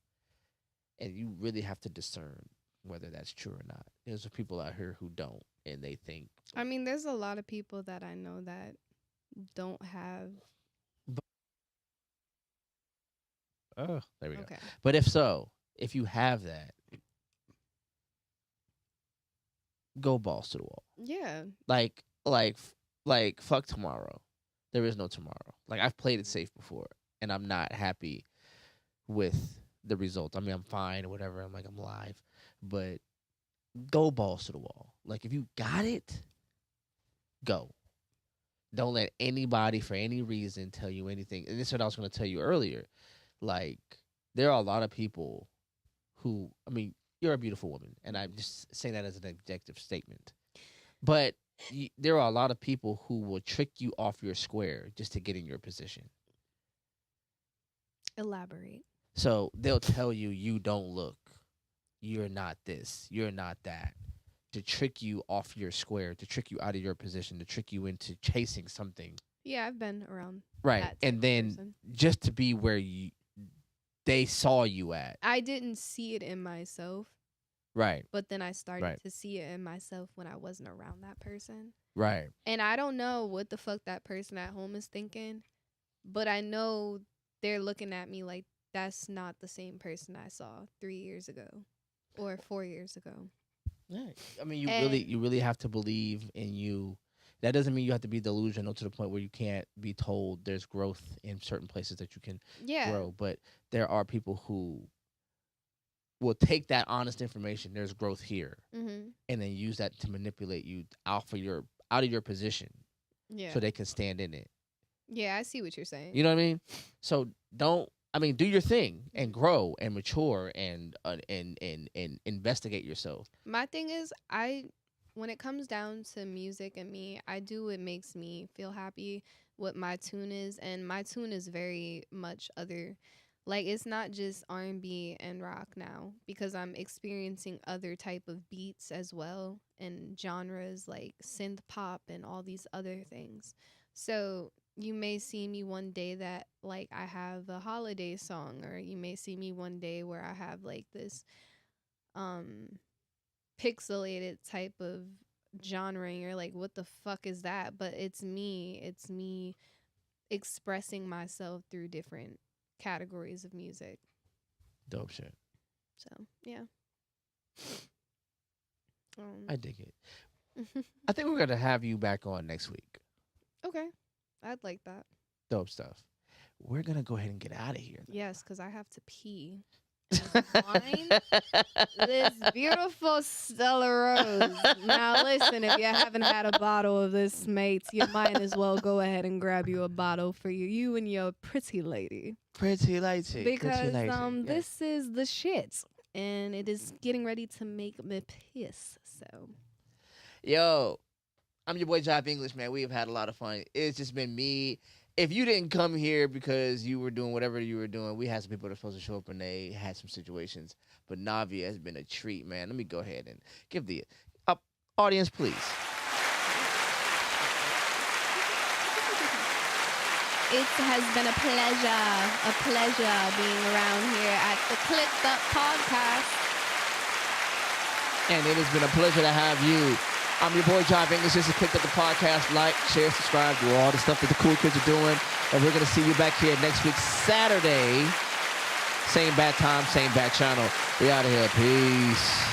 and you really have to discern whether that's true or not. There's people out here who don't, and they think. I mean, there's a lot of people that I know that don't have. Oh, there we go. Okay. But if you have that, go balls to the wall. Yeah. Like fuck tomorrow. There is no tomorrow. Like, I've played it safe before, and I'm not happy with the result. I mean, I'm fine or whatever. I'm like, I'm live, but go balls to the wall. Like, if you got it, go. Don't let anybody for any reason tell you anything. And this is what I was going to tell you earlier. Like, there are a lot of people who, I mean, you're a beautiful woman, and I'm just saying that as an objective statement. But there are a lot of people who will trick you off your square just to get in your position. Elaborate. So they'll tell you you don't look, you're not this, you're not that, to trick you off your square, to trick you out of your position, to trick you into chasing something. Yeah, I've been around. Right. That type And of then person. just to be where they saw you at. I didn't see it in myself, Right. but then I started Right. to see it in myself when I wasn't around that person. Right. And I don't know what the fuck that person at home is thinking, but I know they're looking at me like that's not the same person I saw 3 years ago or 4 years ago. Yeah. I mean, you And- really have to believe in you. That doesn't mean you have to be delusional to the point where you can't be told there's growth in certain places that you can Yeah. grow. But there are people who will take that honest information, there's growth here, Mhm. and then use that to manipulate you out of your position Yeah. so they can stand in it. Yeah, I see what you're saying. You know what I mean? So do your thing and grow and mature and investigate yourself. My thing is, when it comes down to music and me, I do what makes me feel happy, what my tune is, and my tune is very much other. Like, it's not just R&B and rock now, because I'm experiencing other type of beats as well and genres like synth pop and all these other things. So you may see me one day that like I have a holiday song, or you may see me one day where I have like this pixelated type of genre, and you're like, what the fuck is that? But it's me expressing myself through different categories of music. Dope shit. So yeah. I dig it. I think we're gonna have you back on next week. Okay, I'd like that. Dope stuff. We're gonna go ahead and get out of here. Yes, because I have to pee. Wine, this beautiful Stella Rose. Now listen, if you haven't had a bottle of this, mates, you might as well go ahead and grab you a bottle for you and your pretty lady. Pretty lady. Because yes. this is the shit, and it is getting ready to make me piss. So, Yo, I'm your boy Job English, man. We have had a lot of fun. It's just been me. If you didn't come here because you were doing whatever you were doing, we had some people that were supposed to show up and they had some situations. But Navia has been a treat, man. Let me go ahead and give the audience, please. it has been a pleasure being around here at the Cliqu'd podcast. And it has been a pleasure to have you. I'm your boy, Job English. This is Clicked Up the Podcast. Like, share, subscribe, do all the stuff that the cool kids are doing. And we're going to see you back here next week, Saturday. Same bad time, same bad channel. We out of here. Peace.